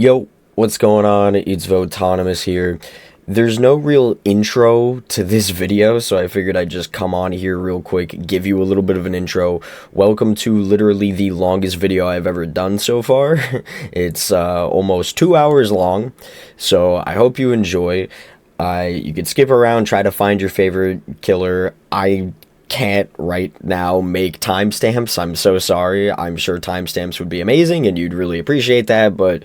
Yo, what's going on? It's Votonomous here. There's no real intro to this video, so I figured I'd just come on here real quick, give you a little bit of an intro. Welcome to literally the longest video I've ever done so far. It's almost 2 hours long, so I hope you enjoy. You could skip around, try to find your favorite killer. I can't right now make timestamps. I'm so sorry. I'm sure timestamps would be amazing and you'd really appreciate that, but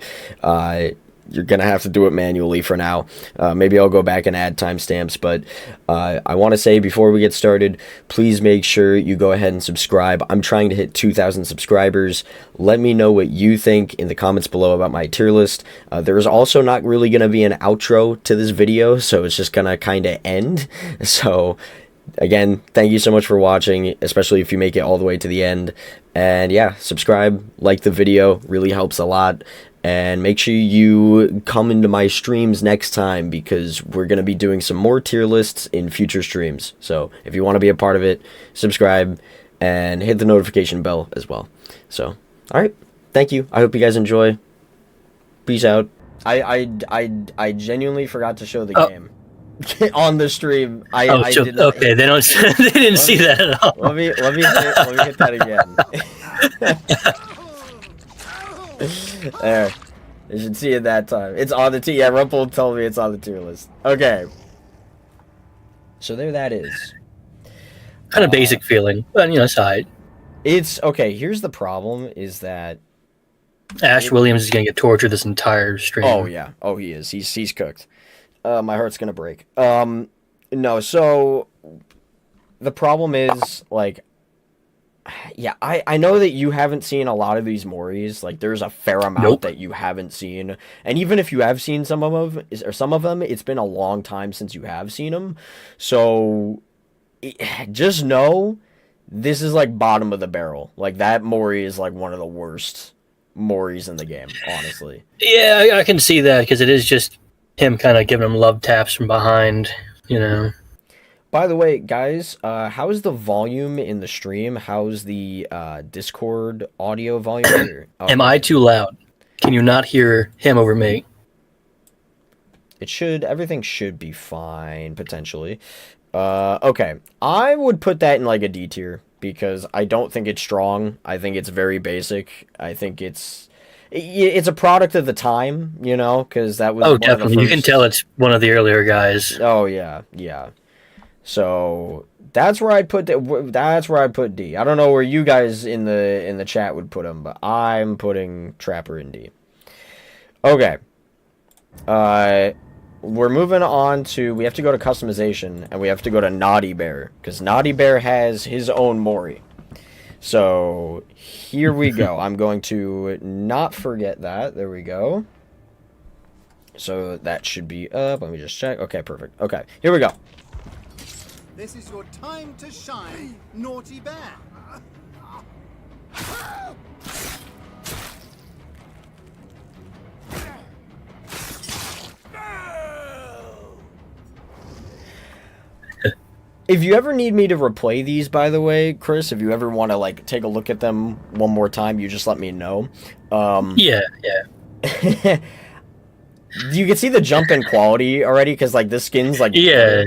you're gonna have to do it manually for now. Maybe I'll go back and add timestamps, but I want to say before we get started, please make sure you go ahead and subscribe. I'm trying to hit 2,000 subscribers. Let me know what you think in the comments below about my tier list. There's also not really gonna be an outro to this video, so it's just gonna kind of end. So again, thank you so much for watching, especially if you make it all the way to the end. And yeah, subscribe, like the video, really helps a lot. And make sure you come into my streams next time, because we're going to be doing some more tier lists in future streams. So if you want to be a part of it, subscribe and hit the notification bell as well. So, alright, thank you. I hope you guys enjoy. Peace out. I genuinely forgot to show the game. On the stream, I did not. Okay, they don't. They didn't see that at all. Let me hit that again. There, you should see it that time. It's on the tier. Yeah, Rumple told me it's on the tier list. Okay, so there that is. Kind of basic feeling, but you know, aside. It's okay. Here's the problem: is that Ash Williams is gonna get tortured this entire stream. Oh yeah. Oh, he is. He's cooked. My heart's gonna break. No, so the problem is, like, yeah, I know that you haven't seen a lot of these Moris. Like, there's a fair amount that you haven't seen, and even if you have seen some of them, it's been a long time since you have seen them. So just know this is like bottom of the barrel. Like, that Mori is like one of the worst Moris in the game, honestly. Yeah, I can see that, because it is just him kind of giving him love taps from behind, you know. By the way, guys, how's the volume in the stream? How's the Discord audio volume here? Oh, Am I too loud? Can you not hear him over me? Everything should be fine, potentially. Okay. I would put that in like a D tier, because I don't think it's strong. I think it's very basic. I think it's a product of the time, you know, because that was definitely. You can tell it's one of the earlier guys. Oh yeah. So that's where I'd put D. I don't know where you guys in the chat would put him, but I'm putting Trapper in D. Okay. We're moving on to, we have to go to customization, and we have to go to Naughty Bear, because Naughty Bear has his own Mori. So here we go. I'm going to not forget that. There we go. So that should be up. Let me just check. Okay, perfect. Okay, here we go. This is your time to shine, Naughty Bear. If you ever need me to replay these, by the way, Chris, if you ever want to, like, take a look at them one more time, you just let me know. Yeah. You can see the jump in quality already, because, like, this skin's, like... Yeah.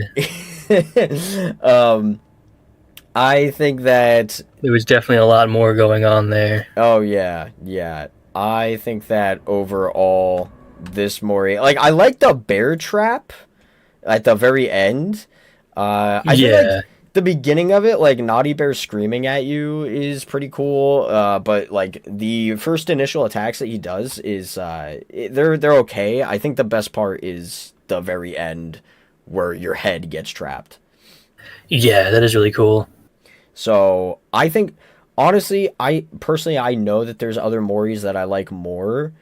I think that... There was definitely a lot more going on there. Oh, yeah. I think that overall, this Mori... Like, I like the bear trap at the very end. I think, like, the beginning of it, like, Naughty Bear screaming at you is pretty cool, but, like, the first initial attacks that he does is, they're okay. I think the best part is the very end, where your head gets trapped. Yeah, that is really cool. So, I think, honestly, I know that there's other Moris that I like more.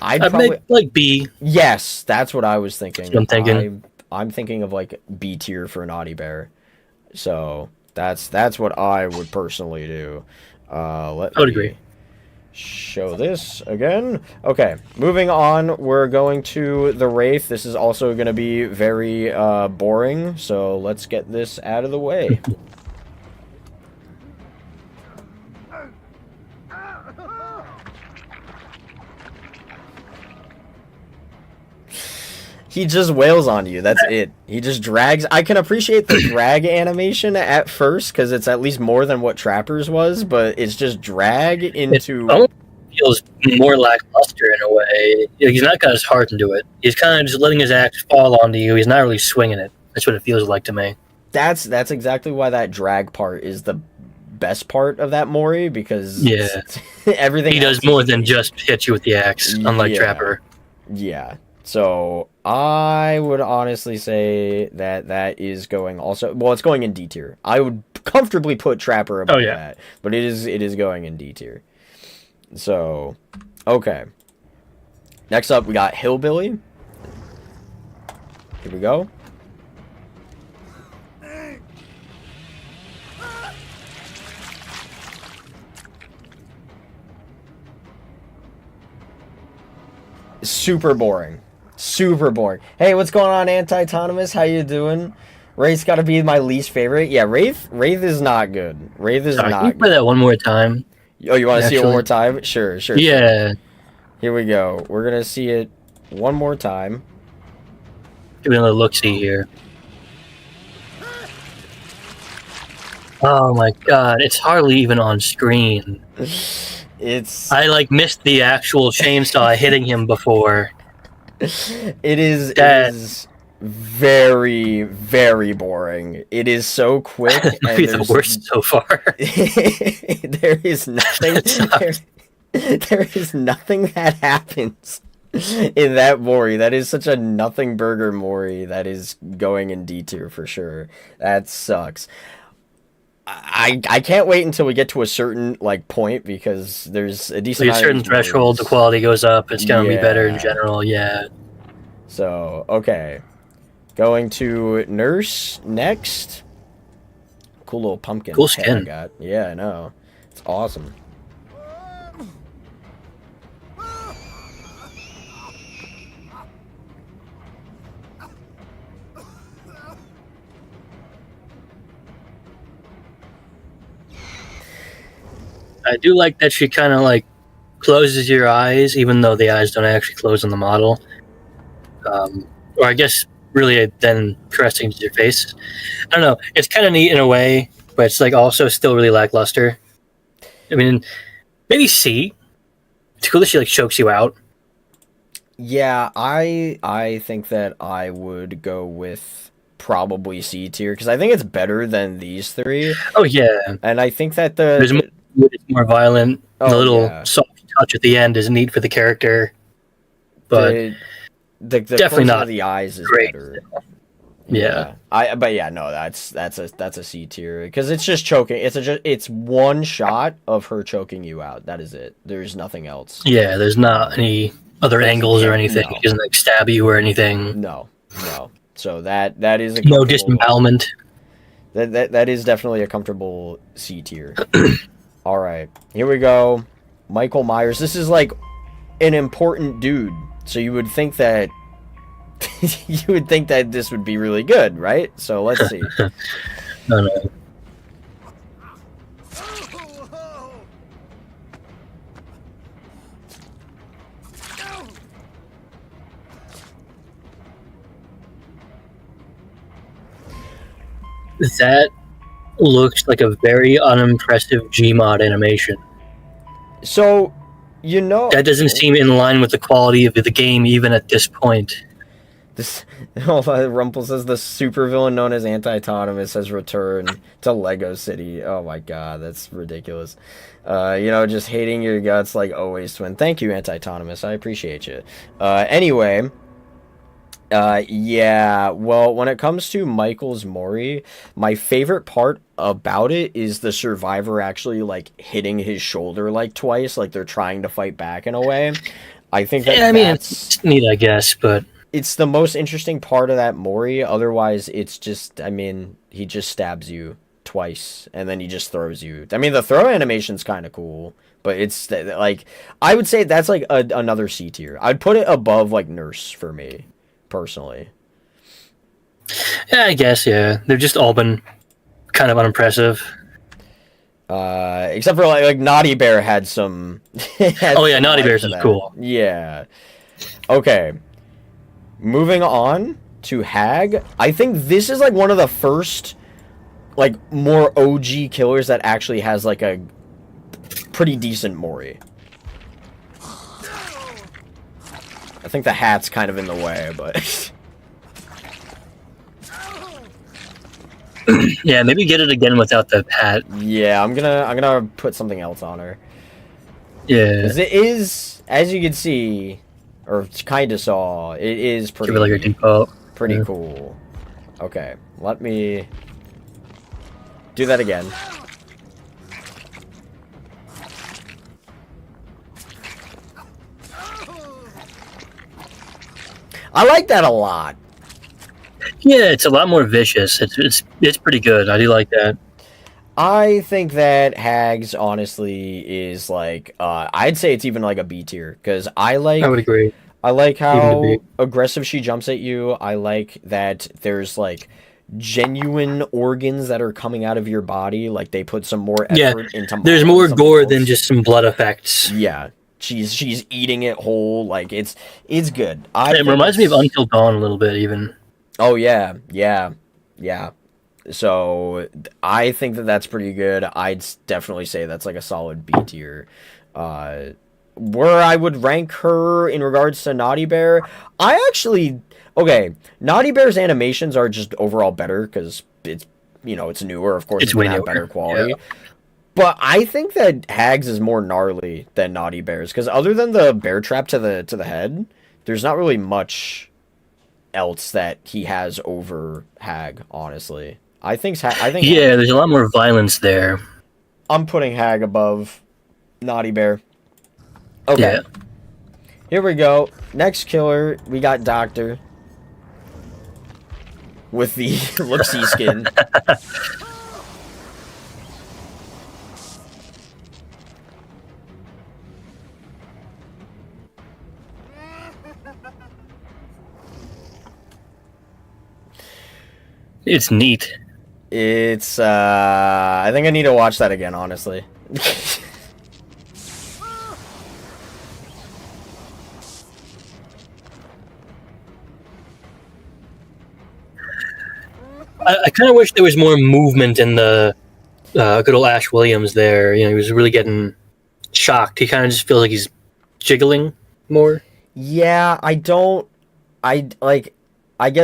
I'd probably... make, like, B. Yes, that's what I was thinking. That's what I'm thinking. I'm thinking of, like, B tier for Naughty Bear. So that's what I would personally do. I would agree. Show this again. Okay, moving on. We're going to the Wraith. This is also going to be very boring. So let's get this out of the way. he just wails on you. That's it. He just drags. I can appreciate the drag animation at first because it's at least more than what Trapper's was, but it's just drag into. It feels more lackluster in a way. He's not got his heart into it. He's kind of just letting his axe fall onto you. He's not really swinging it. That's what it feels like to me. That's exactly why that drag part is the best part of that Mori, because everything he does more than just hit you with the axe, unlike Trapper. Yeah. So I would honestly say that is going also. Well, it's going in D tier. I would comfortably put Trapper above that, but it is going in D tier. So, okay. Next up, we got Hillbilly. Here we go. Super boring. Super boring. Hey, what's going on, Anti-Autonomous? How you doing? Wraith's got to be my least favorite. Yeah, Wraith is not good. Wraith is not Can you good. play that one more time? Oh, you want to see it one more time? Sure. Yeah. Here we go. We're going to see it one more time. Give me another look-see here. Oh my god, it's hardly even on screen. I missed the actual chainsaw hitting him before. It is very, very boring. It is so quick. Maybe the worst so far. There is nothing. There is nothing that happens in that Mori. That is such a nothing burger Mori. That is going in D tier for sure. That sucks. I can't wait until we get to a certain point, because there's a decent a certain threshold, the quality goes up. It's gonna be better in general. Yeah. So okay, going to Nurse next. Cool little pumpkin. Cool skin. I got. Yeah, I know. It's awesome. I do like that she kind of closes your eyes, even though the eyes don't actually close on the model. Or I guess really then caressing to your face. I don't know. It's kind of neat in a way, but it's also still really lackluster. I mean, maybe C. It's cool that she chokes you out. Yeah, I think that I would go with probably C tier, because I think it's better than these three. Oh yeah, and I think that it's more violent. The little soft touch at the end is neat for the character, but the definitely not of the eyes is great. better. Yeah. That's a C tier, because it's just choking. It's one shot of her choking you out. That is it. There's nothing else. Yeah, there's not any other angles or anything. No. It doesn't stab you or anything. No. So that is a no disembowelment. That is definitely a comfortable C tier. All right, here we go. Michael Myers. This is an important dude, so you would think that this would be really good, right? So let's see. No. That looks like a very unimpressive Gmod animation. So, that doesn't seem in line with the quality of the game, even at this point. Rumpel says the supervillain known as Anti-Autonomous has returned to Lego City. Oh my god, that's ridiculous. Just hating your guts like always, twin. Thank you, Anti-Autonomous. I appreciate you. Anyway. Yeah, well, when it comes to Michael's Mori, my favorite part about it is the survivor actually hitting his shoulder twice, they're trying to fight back in a way. I think it's neat, I guess, but it's the most interesting part of that Mori. Otherwise, it's just, he just stabs you twice and then he just throws you. The throw animation's kind of cool, but it's I would say that's another C tier. I'd put it above Nurse for me. Personally, yeah, I guess, yeah, they've just all been kind of unimpressive. Except for Naughty Bear had some. Naughty Bear's is cool. Yeah. Okay. Moving on to Hag. I think this is like one of the first like more OG killers that actually has like a pretty decent Mori. I think the hat's kind of in the way, but Yeah, maybe get it again without the hat. yeah, I'm gonna put something else on her. Yeah. 'Cause it is, as you can see, or kind of saw, it is pretty, Give it like a default. pretty Yeah. cool. Okay, let me do that again. I like that a lot. Yeah, it's a lot more vicious. It's pretty good. I do like that. I think that Hags honestly is like I'd say it's even like a B tier because I I would agree. like Even to how B. aggressive she jumps at you. I like that there's like genuine organs that are coming out of your body. Like they put some more Yeah, effort into There's modeling more something gore else. than just some blood effects. Yeah. She's eating it whole. Like it's good. I It think reminds me of it's- Until Dawn a little bit, even. Oh yeah. So I think that that's pretty good. I'd definitely say that's like a solid B tier. Where I would rank her in regards to Naughty Bear, okay. Naughty Bear's animations are just overall better because it's it's newer. Of course, It's gonna way have newer, better quality. yeah. But I think that Hags is more gnarly than Naughty Bear's because other than the bear trap to the head, there's not really much else that he has over Hag. Honestly, I think Yeah, there's a lot more violence there. I'm putting Hag above Naughty Bear. Okay. Yeah. Here we go. Next killer, we got Doctor. With the look-see skin. It's neat. It's, I think I need to watch that again, honestly. I kind of wish there was more movement in the good old Ash Williams there. He was really getting shocked. He kind of just feels like he's jiggling more. Yeah, I guess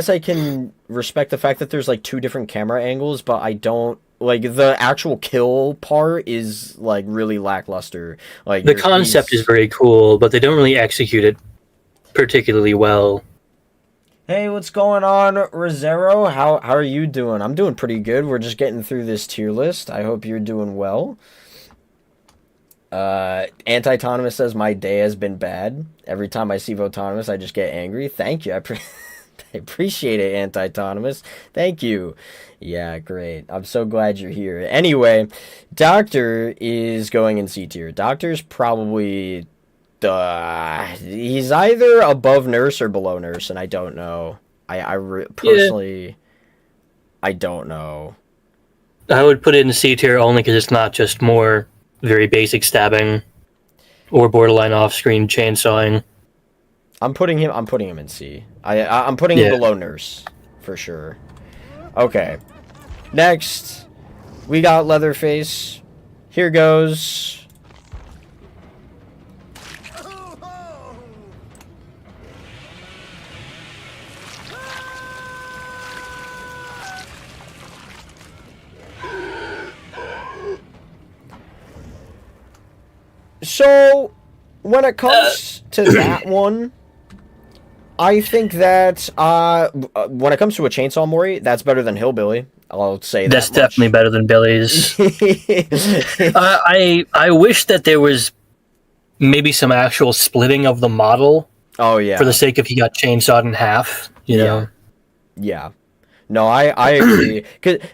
I can respect the fact that there's like two different camera angles, but I don't like the actual kill part is like really lackluster. Like The concept is very cool, but they don't really execute it particularly well. Hey, what's going on, Rosero? How are you doing? I'm doing pretty good. We're just getting through this tier list. I hope you're doing well. Anti-Autonomous says, my day has been bad. Every time I see Votonomous, I just get angry. Thank you. I appreciate it, Anti-Autonomous. Thank you. Yeah, great. I'm so glad you're here. Anyway, Doctor is going in C tier. Doctor's probably... he's either above Nurse or below Nurse, and I don't know. Personally, I don't know. I would put it in C tier only because it's not just more very basic stabbing or borderline off-screen chainsawing. I'm putting him in C. I'm putting him below Nurse for sure. Okay. Next, we got Leatherface. Here goes. So, when it comes to that one, I think that when it comes to a chainsaw Mori, that's better than Hillbilly. I'll say That's that much. definitely better than Billy's. I wish that there was maybe some actual splitting of the model Oh yeah. for the sake of he got chainsawed in half. You know. Yeah. No, I agree.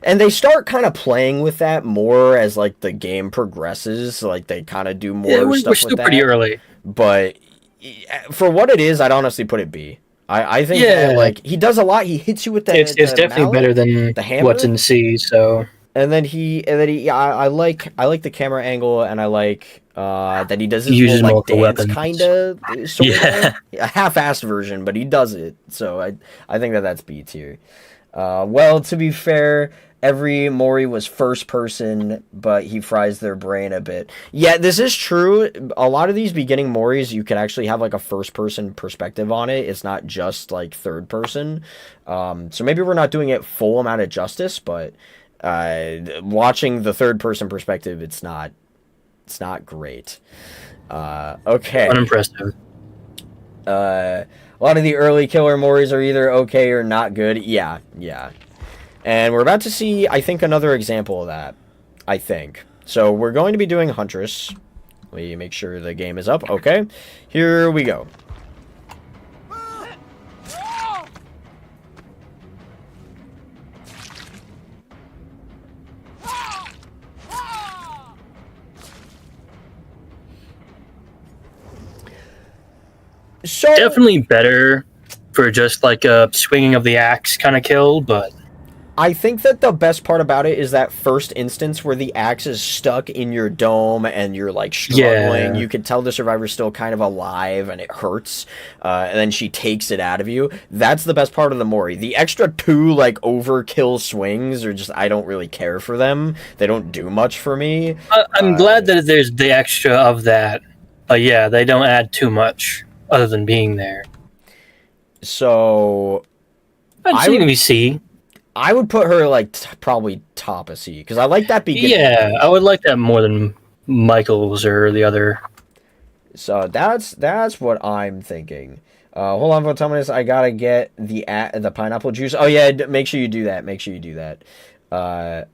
And they start kind of playing with that more as like the game progresses. Like they kind of do more We're stuff still with that. pretty early. But for what it is, I'd honestly put it B. I think that, like he does a lot. He hits you with that. It's definitely mallet, better than the hammer. what's in C. So And then yeah, I like the camera angle, and I like that he does his He uses little, like, multiple dance weapons. kind of, sort of, Yeah. a half-assed version, but he does it. So I think that's B tier. Well, to be fair, every Mori was first person, but he fries their brain a bit. Yeah, this is true. A lot of these beginning Moris, you can actually have like a first person perspective on it. It's not just like third person. So maybe we're not doing it full amount of justice, but watching the third person perspective, it's not great. Okay. Unimpressive. A lot of the early killer Moris are either okay or not good. Yeah. And we're about to see, I think, another example of that. I think. So we're going to be doing Huntress. Let me make sure the game is up. Okay. Here we go. So Definitely better for just like a swinging of the axe kind of kill, but I think that the best part about it is that first instance where the axe is stuck in your dome and you're like struggling. Yeah. You can tell the survivor's still kind of alive and it hurts. And then she takes it out of you. That's the best part of the Mori. The extra 2 like overkill swings are just, I don't really care for them. They don't do much for me. I'm glad that there's the extra of that. But yeah, they don't add too much other than being there. So I'd say maybe C. I would put her like probably top of C because I like that beginning. Yeah, I would like that more than Michael's or the other. So that's what I'm thinking. Hold on for 10 minutes. I gotta get the pineapple juice. Oh yeah, make sure you do that. Make sure you do that.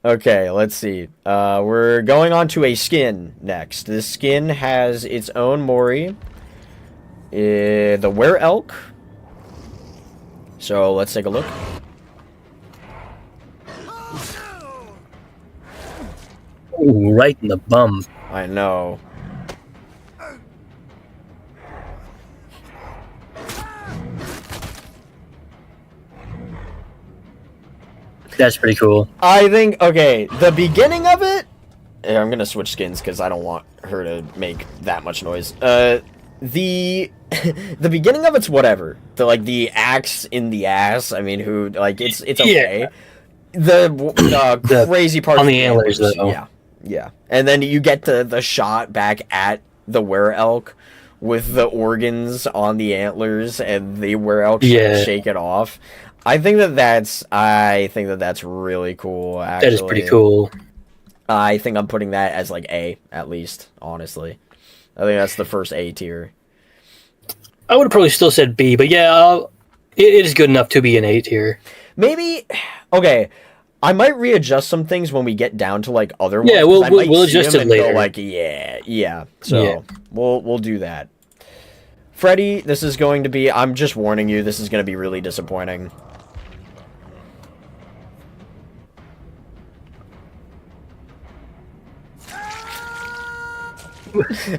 Okay, let's see. We're going on to a skin next. This skin has its own Mori. The Were Elk. So let's take a look. Ooh, right in the bum. I know. That's pretty cool. I think, okay, the beginning of it... Yeah, I'm gonna switch skins because I don't want her to make that much noise. The the beginning of it's whatever. The axe in the ass, I mean, who, like, it's okay. Yeah. The crazy part on of the antlers, though. Yeah. And then you get the shot back at the Were Elk with the organs on the antlers and the Were Elk shake it off. I think that's really cool, actually. That is pretty cool. I think I'm putting that as like A, at least, honestly. I think that's the first A tier. I would have probably still said B, but yeah, it is good enough to be an A tier. Maybe, okay, I might readjust some things when we get down to like other ones. Yeah, we'll adjust it later. Go, like, yeah. So we'll do that. Freddy, this is going to be, I'm just warning you, this is going to be really disappointing.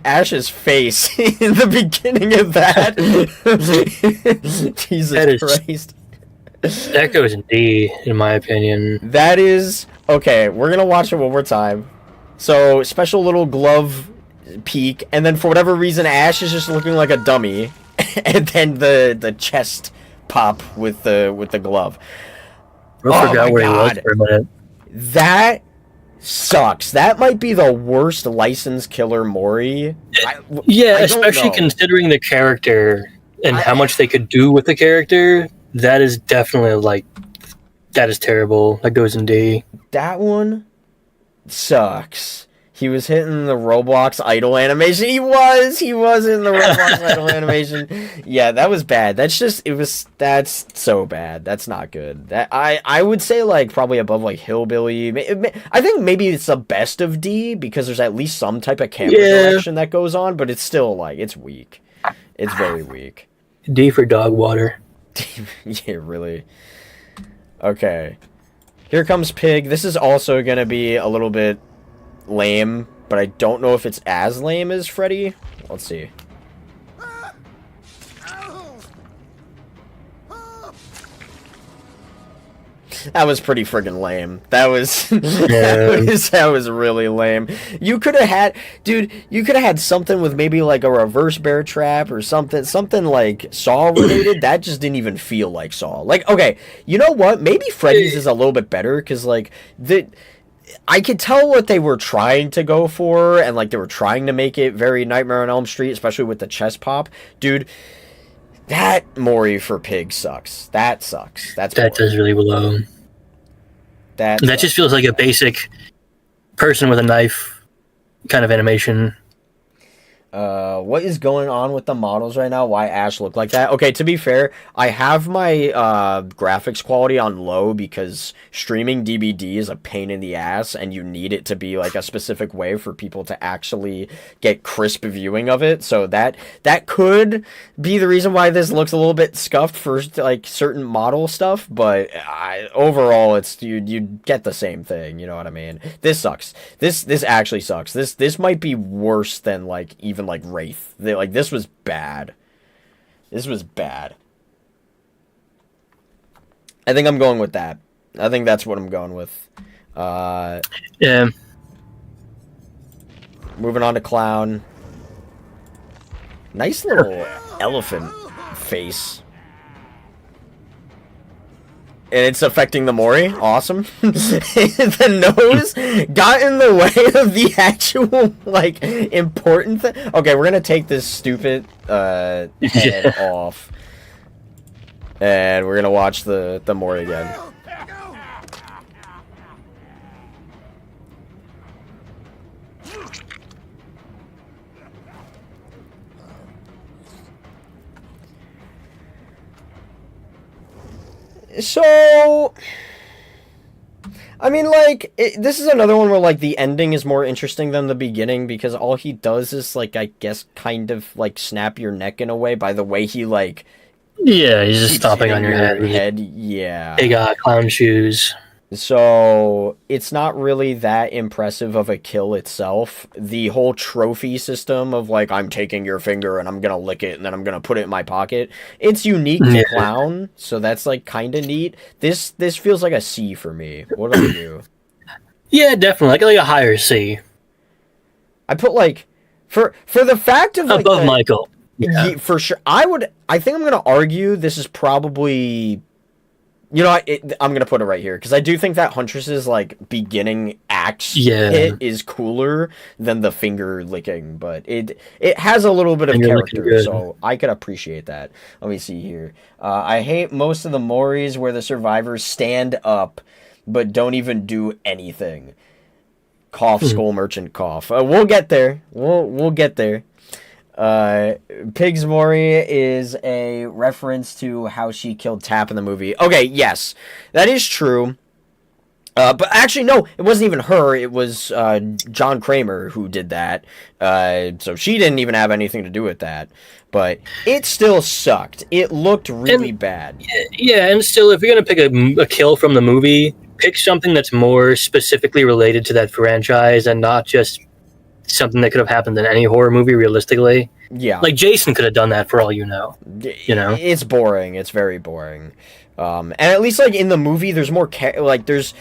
Ash's face in the beginning of that. Jesus Christ. That goes in D, in my opinion. That is... Okay, we're going to watch it one more time. So, special little glove peek, and then for whatever reason, Ash is just looking like a dummy. And then the chest pop with the glove. I forgot where he was for a minute. That sucks. That might be the worst licensed killer Mori. Yeah, especially considering the character and how much they could do with the character. That is definitely like, that is terrible. That goes in D. That one sucks. He was hitting the Roblox idol animation. He was in the Roblox idol animation. Yeah, that was bad. That's so bad. That's not good. That I would say like probably above like Hillbilly. I think maybe it's the best of D because there's at least some type of camera direction that goes on, but it's still like, it's weak. It's very weak. D for dog water. Yeah, really. Okay. Here comes Pig. This is also going to be a little bit lame, but I don't know if it's as lame as Freddy. Let's see. that was pretty friggin' lame. That was that was really lame. You could have had, dude. You could have had something with maybe like a reverse bear trap or something like Saw related. That just didn't even feel like Saw. Like, okay, you know what? Maybe Freddy's is a little bit better because like I could tell what they were trying to go for, and like they were trying to make it very Nightmare on Elm Street, especially with the chest pop, dude. That Mori for Pig sucks. That sucks. That does really blow. That just feels like a basic person with a knife kind of animation. What is going on with the models right now? Why Ash look like that? Okay, to be fair, I have my graphics quality on low because streaming DBD is a pain in the ass, and you need it to be like a specific way for people to actually get crisp viewing of it. So that could be the reason why this looks a little bit scuffed for like certain model stuff. But overall, it's you get the same thing. You know what I mean? This sucks. This actually sucks. This might be worse than like even like Wraith. This was bad. This was bad. I think I'm going with that. I think that's what I'm going with. Yeah. Moving on to Clown. Nice little elephant face. And it's affecting the Mori. Awesome. The nose got in the way of the actual, like, important thing. Okay, we're gonna take this stupid head off. And we're gonna watch the Mori again. So, I mean, like, this is another one where, like, the ending is more interesting than the beginning because all he does is, like, I guess, kind of, like, snap your neck in a way by the way he, like... Yeah, he's just stomping on your head. Yeah. Big clown shoes. So, it's not really that impressive of a kill itself. The whole trophy system of, like, I'm taking your finger and I'm gonna lick it and then I'm gonna put it in my pocket, it's unique to Clown, so that's, like, kind of neat. This feels like a C for me. What about you? Yeah, definitely. Like a higher C. I put, like, for the fact of, like... Above Michael. Yeah. For sure. I think I'm gonna argue this is probably... You know, I'm going to put it right here, because I do think that Huntress's, like, beginning axe hit is cooler than the finger licking, but it has a little bit of character, so I could appreciate that. Let me see here. I hate most of the Moris where the survivors stand up, but don't even do anything. Cough, Skull Merchant, cough. We'll get there. We'll get there. Pig's Mori is a reference to how she killed Tap in the movie. Okay, yes, that is true. But actually, no, it wasn't even her. It was John Kramer who did that. So she didn't even have anything to do with that. But it still sucked. It looked really bad. Yeah, and still, if you're going to pick a kill from the movie, pick something that's more specifically related to that franchise and not just something that could have happened in any horror movie realistically. Yeah. Like Jason could have done that for all you know. You know? It's boring. It's very boring. And at least like in the movie there's more there's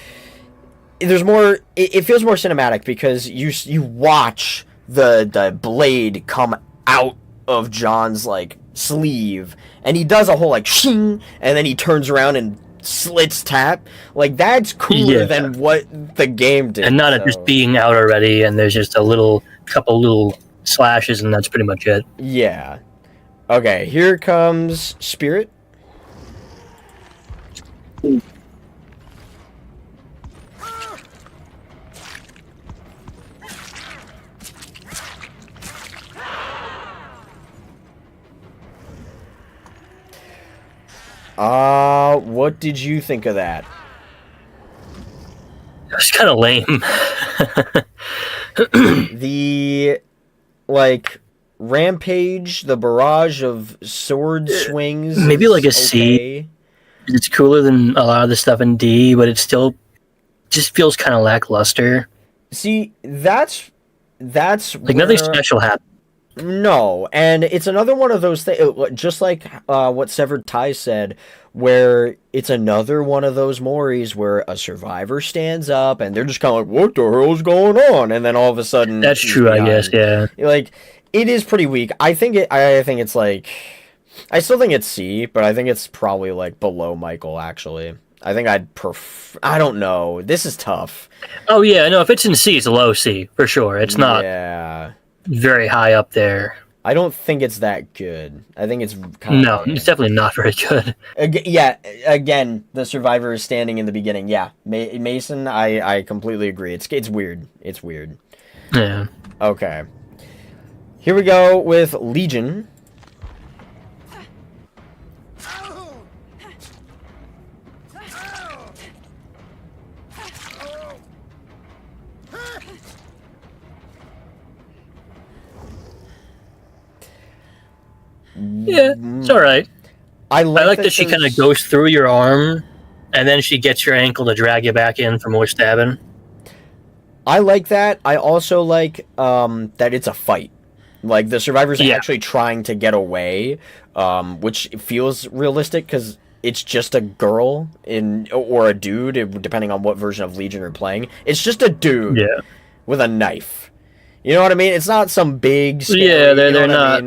more it feels more cinematic because you watch the blade come out of John's like sleeve and he does a whole like shing and then he turns around and slits Tap. Like that's cooler than what the game did. And not it just being out already and there's just couple little slashes and that's pretty much it. Yeah. Okay, here comes Spirit. What did you think of that? It was kind of lame. The, like, rampage, the barrage of sword swings. Maybe like a C. It's cooler than a lot of the stuff in D, but it still just feels kind of lackluster. See, that's like nothing special happened. No, and it's another one of those things, just like what Severed Ties said, where it's another one of those Moris where a survivor stands up and they're just kind of like, what the hell's going on? And then all of a sudden... That's true, I guess, yeah. Like, it is pretty weak. I think it's like... I still think it's C, but I think it's probably, like, below Michael, actually. I think I'd prefer... I don't know. This is tough. Oh, yeah, no, if it's in C, it's a low C, for sure. It's not... Yeah... very high up there. I don't think it's that good. I think it's kind of... No, it's definitely not very good. Yeah, again, the survivor is standing in the beginning. Yeah, Mason, I completely agree. It's weird. It's weird. Yeah. Okay. Here we go with Legion. Yeah, it's alright. I like that she kind of goes through your arm, and then she gets your ankle to drag you back in for more stabbing. I like that. I also like that it's a fight. Like, the survivor's actually trying to get away, which feels realistic, because it's just a girl or a dude, depending on what version of Legion you're playing. It's just a dude with a knife. You know what I mean? It's not some big... Scary, they're not...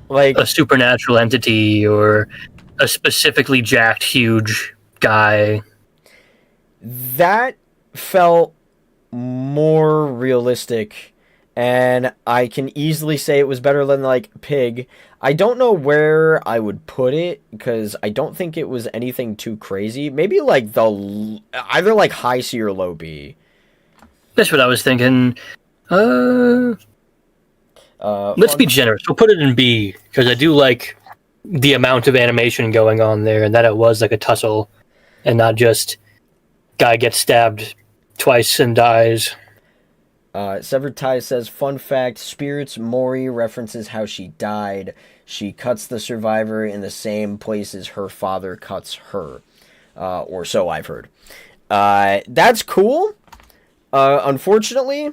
like a supernatural entity or a specifically jacked huge guy. That felt more realistic, and I can easily say it was better than, like, Pig. I don't know where I would put it, because I don't think it was anything too crazy. Maybe, like, either, like, high C or low B. That's what I was thinking. Let's be generous. We'll put it in B, because I do like the amount of animation going on there, and that it was like a tussle, and not just guy gets stabbed twice and dies. Severed Ties says, fun fact, Spirits Mori references how she died. She cuts the survivor in the same places her father cuts her. Or so I've heard. That's cool. Unfortunately...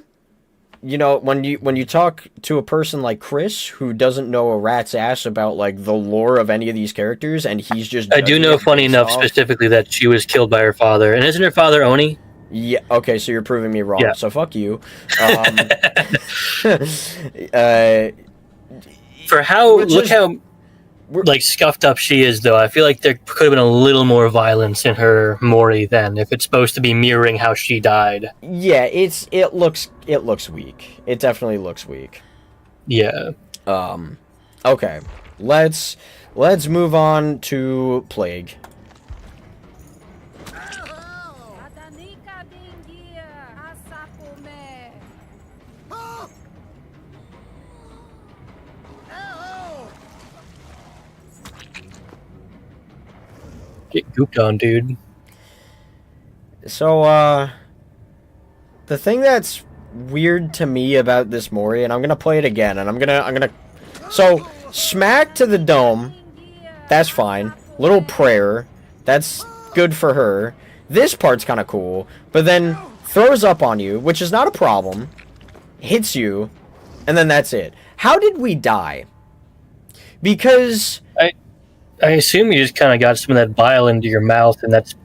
You know, when you talk to a person like Chris, who doesn't know a rat's ass about, like, the lore of any of these characters, and he's just... I do know, funny enough, specifically that she was killed by her father. And isn't her father Oni? Yeah, okay, so you're proving me wrong, so fuck you. For how... Look how... like, scuffed up she is, though. I feel like there could have been a little more violence in her Mori then, if it's supposed to be mirroring how she died. Yeah, it looks weak. It definitely looks weak. Yeah. Okay. Let's move on to Plague. Get gooped on, dude. So, the thing that's weird to me about this Mori, and I'm gonna play it again, and I'm gonna... So, smack to the dome, that's fine. Little prayer, that's good for her. This part's kind of cool, but then throws up on you, which is not a problem, hits you, and then that's it. How did we die? Because... I assume you just kind of got some of that bile into your mouth, and that's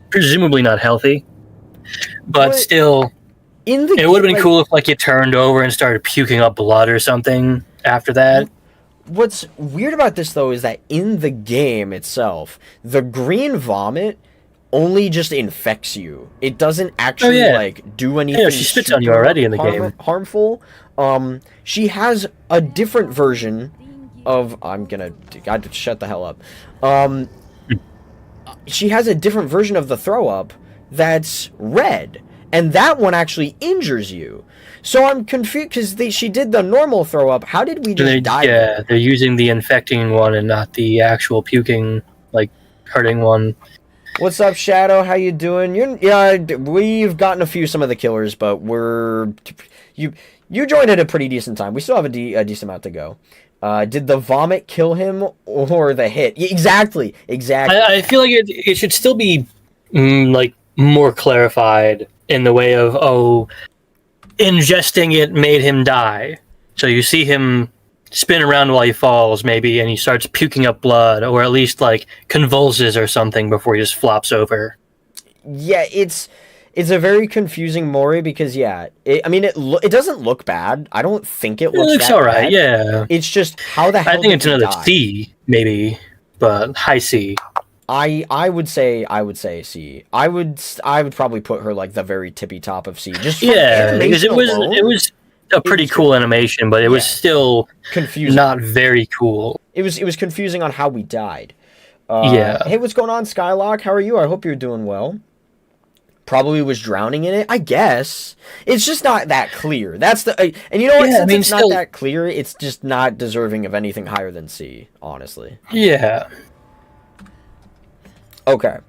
presumably not healthy. But still, it would have been cool if, like, you turned over and started puking up blood or something after that. What's weird about this, though, is that in the game itself, the green vomit only just infects you. It doesn't actually, like, do anything. Yeah, she spits on you already in the game. Harmful. She has a different version of... God, shut the hell up. She has a different version of the throw-up that's red. And that one actually injures you. So I'm confused, because she did the normal throw-up. How did we just die? Yeah, they're using the infecting one and not the actual puking, like, hurting one. What's up, Shadow? How you doing? We've gotten some of the killers, but you joined at a pretty decent time. We still have a decent amount to go. Did the vomit kill him or the hit? Exactly. I feel like it should still be like more clarified in the way of, ingesting it made him die. So you see him spin around while he falls, maybe, and he starts puking up blood, or at least like convulses or something before he just flops over. Yeah, it's a very confusing Mori because it doesn't look bad. I don't think it looks all right. bad. Yeah, it's just how the hell I think it's another die? C, maybe, but high C. I would say C. I would probably put her like the very tippy top of C. Just Because it was a pretty cool animation, but it was still confusing. Not very cool. It was confusing on how we died. Yeah. Hey, what's going on, Skylock? How are you? I hope you're doing well. Probably was drowning in it, I guess. It's just not that clear. That's the and you know what? Since it's not that clear, it's just not deserving of anything higher than C, honestly. Yeah. Okay.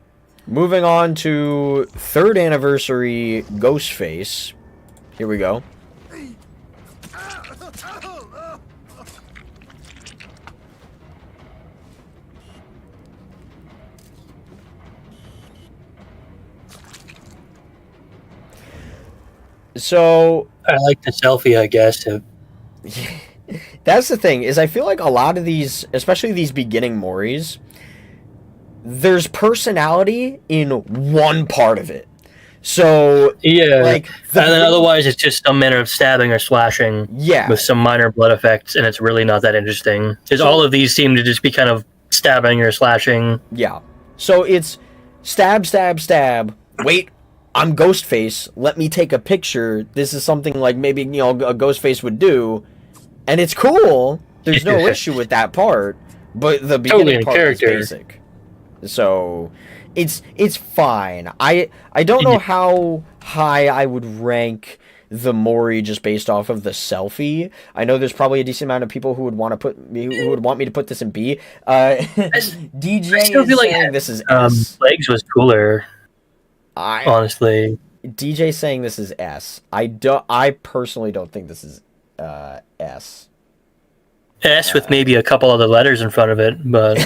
Moving on to 3rd anniversary Ghostface. Here we go. So I like the selfie, I guess. That's the thing, is I feel like a lot of these, especially these beginning Moris, there's personality in one part of it. So like, and then otherwise it's just some manner of stabbing or slashing, with some minor blood effects, and it's really not that interesting. Because all of these seem to just be kind of stabbing or slashing. Yeah. So it's stab, stab, stab. Wait, I'm Ghostface. Let me take a picture. This is something like maybe a Ghostface would do, and it's cool. There's no issue with that part, but the beginning part is basic. So it's fine. I don't know how high I would rank the Mori just based off of the selfie. I know there's probably a decent amount of people who would want me to put this in B. DJ is saying this is S. Legs was cooler. Honestly, DJ saying this is S. I personally don't think this is S. S with maybe a couple other letters in front of it, but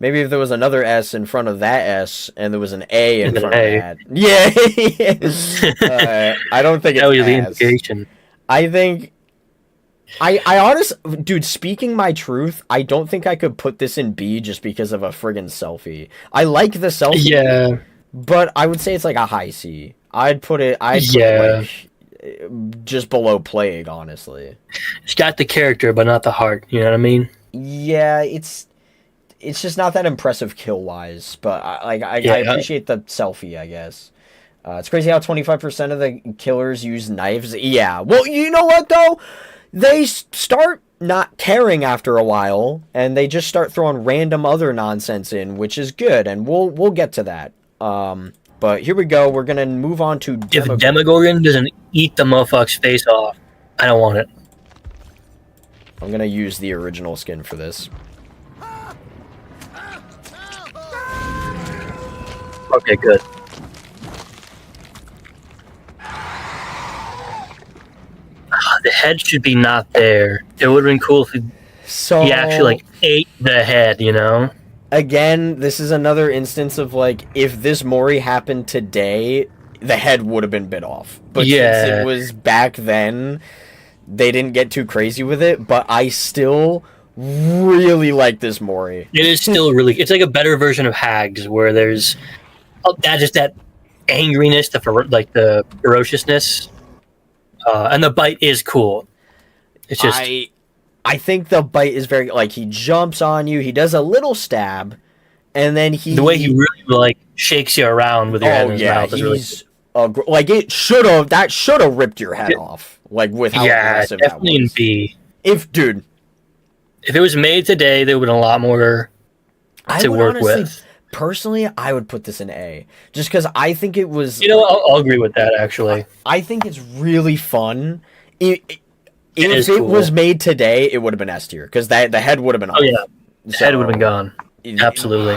maybe if there was another S in front of that S and there was an A in front of that. Yeah. I don't think it's that was the indication. I think I honestly, dude, speaking my truth, I don't think I could put this in B just because of a friggin' selfie. I like the selfie, but I would say it's like a high C. I'd put it like just below Plague, honestly. It's got the character, but not the heart. You know what I mean? Yeah, it's just not that impressive kill-wise, but I appreciate the selfie, I guess. It's crazy how 25% of the killers use knives. Yeah, well, you know what, though? They start not caring after a while, and they just start throwing random other nonsense in, which is good, and we'll get to that. But here we go. We're gonna move on to If Demogorgon doesn't eat the motherfucker's face off, I don't want it. I'm gonna use the original skin for this. Okay, good. The head should be not there. It would have been cool if he actually ate the head, you know? Again, this is another instance of like, if this Mori happened today, the head would have been bit off. But since it was back then, they didn't get too crazy with it, but I still really like this Mori. It is still really... It's like a better version of Hags, where there's that angriness, the ferociousness, and the bite is cool. It's just... I think the bite is very... Like, he jumps on you, he does a little stab, and then he... The way he really, like, shakes you around with your head in his mouth is really cool. Like, that should have ripped your head off. Like, with how aggressive that was. Definitely in B. If it was made today, there would have been a lot more to work with. Personally, I would put this in A. Just because I think it was... You know, I'll agree with that, actually. I think it's really fun. If it cool. was made today, it would have been S tier. Because the head would have been off. Oh, yeah. The head would have been gone. Absolutely.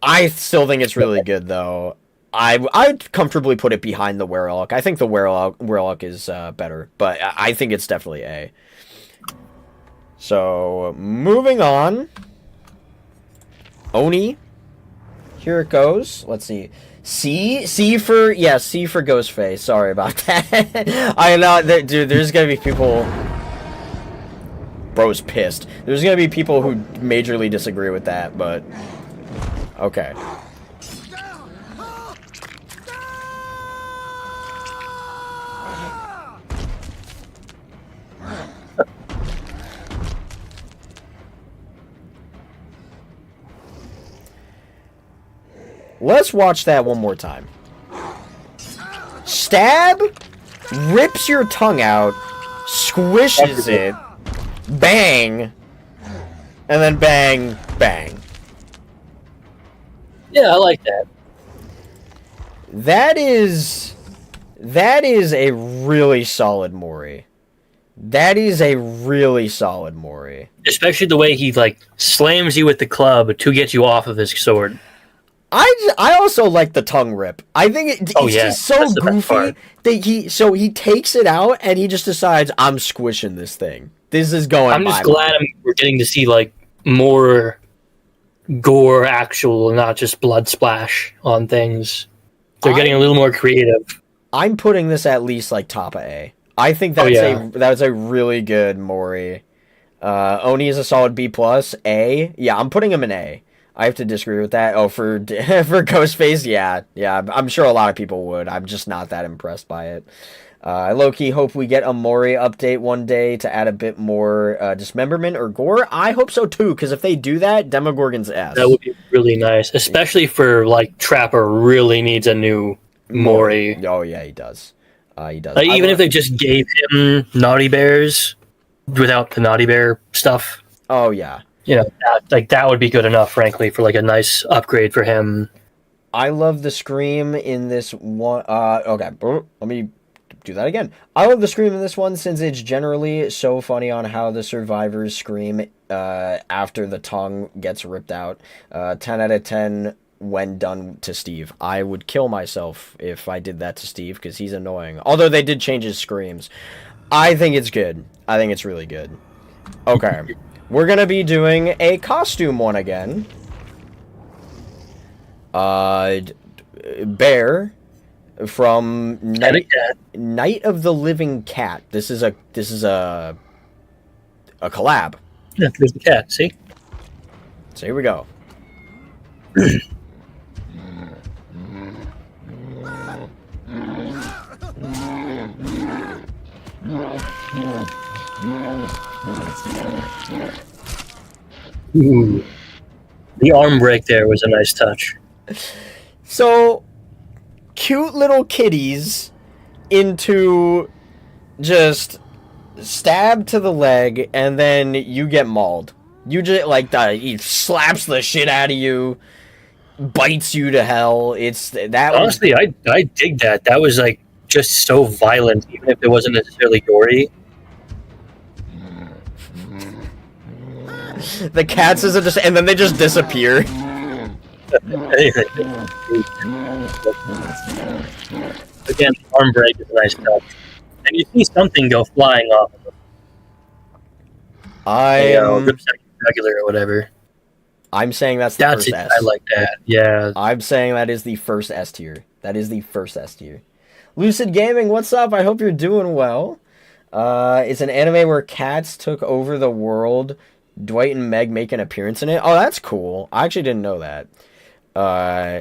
I still think it's really good, though. I'd comfortably put it behind the Werewolf. I think the Werewolf is better. But I think it's definitely A. So, moving on. Oni. Here it goes. Let's see. C for Ghostface. Sorry about that. I know that, dude. There's gonna be people. Bro's pissed. There's gonna be people who majorly disagree with that, but okay. Let's watch that one more time. Stab, rips your tongue out, squishes it, bang, and then bang, bang. Yeah, I like that. That is a really solid Mori. That is a really solid Mori. Especially the way he, like, slams you with the club to get you off of his sword. I also like the tongue rip. I think it's just so goofy that he takes it out and he just decides, I'm squishing this thing. This is going. I'm just glad we're getting to see like more gore, actual, not just blood splash on things. They're getting a little more creative. I'm putting this at least like top of A. I think that's a really good Mori. Oni is a solid B plus. A, yeah, I'm putting him in A. I have to disagree with that. Oh, for Ghostface, yeah, I'm sure a lot of people would. I'm just not that impressed by it. I low-key hope we get a Mori update one day to add a bit more dismemberment or gore. I hope so too, because if they do that, Demogorgon's S. That would be really nice, especially for like Trapper really needs a new Mori. Oh yeah, he does. He does. Even if they just gave him Naughty Bears without the Naughty Bear stuff. Oh yeah. You know, that would be good enough, frankly, for like a nice upgrade for him. I love the scream in this one. Okay, let me do that again. I love the scream in this one since it's generally so funny on how the survivors scream after the tongue gets ripped out. 10 out of 10 when done to Steve. I would kill myself if I did that to Steve because he's annoying. Although they did change his screams. I think it's good. I think it's really good. Okay. We're going to be doing a costume one again. Bear from Night of the Living Cat. This is a collab. Yeah, there's the cat, see? So here we go. Ooh. The arm break there was a nice touch. So, cute little kitties into just stab to the leg, and then you get mauled. You just, like, he slaps the shit out of you, bites you to hell. Honestly, I dig that. That was, like, just so violent, even if it wasn't necessarily gory. The cats is just, and then they just disappear. Again, arm break is a nice touch. And you see something go flying off of them. Regular or whatever. I'm saying that's the first S. I like that, yeah. I'm saying that is the first S tier. That is the first S tier. Lucid Gaming, what's up? I hope you're doing well. It's an anime where cats took over the world. Dwight and Meg make an appearance in it. Oh, that's cool. I actually didn't know that.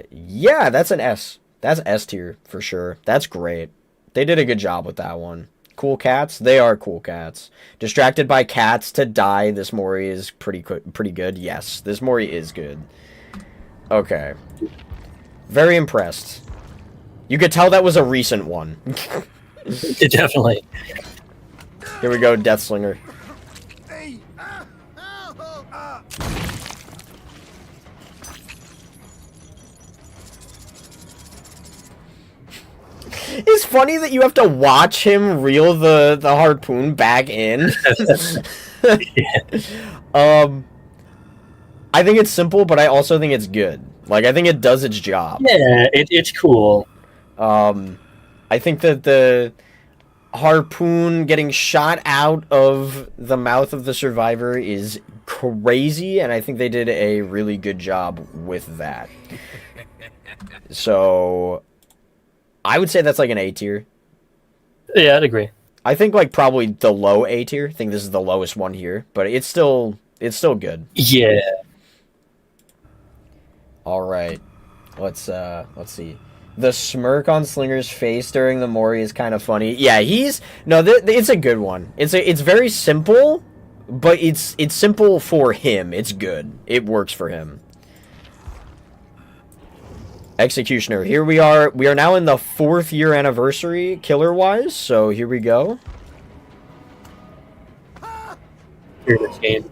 Yeah, that's an S. That's S tier for sure. That's great. They did a good job with that one. Cool cats. They are cool cats. Distracted by cats to die. This Mori is pretty good. Yes, this Mori is good. Okay. Very impressed. You could tell that was a recent one. Definitely. Here we go, Deathslinger. It's funny that you have to watch him reel the harpoon back in. I think it's simple, but I also think it's good. Like, I think it does its job. Yeah, it's cool. I think that the harpoon getting shot out of the mouth of the survivor is crazy, and I think they did a really good job with that. So I would say that's like an A tier. Yeah, I'd agree. I think like probably the low A tier. I think this is the lowest one here, but it's still good. Yeah. All right. Let's see. The smirk on Slinger's face during the Mori is kind of funny. Yeah, it's a good one. It's very simple, but it's simple for him. It's good. It works for him. Executioner. Here we are. We are now in the 4th year anniversary, killer-wise. So here we go. Here this game.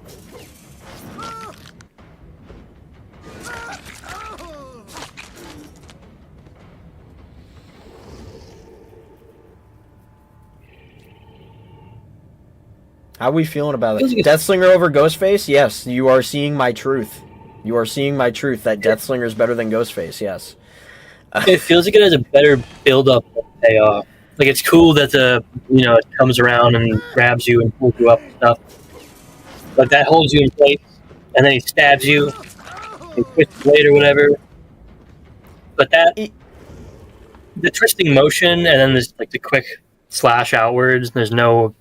How are we feeling about it? Deathslinger over Ghostface? Yes, you are seeing my truth. You are seeing my truth that Deathslinger is better than Ghostface, yes. It feels like it has a better build-up payoff. Like, it's cool that it comes around and grabs you and pulls you up and stuff. But that holds you in place, and then he stabs you, and twists the blade or whatever. But the twisting motion, and then there's, like, the quick slash outwards, and there's no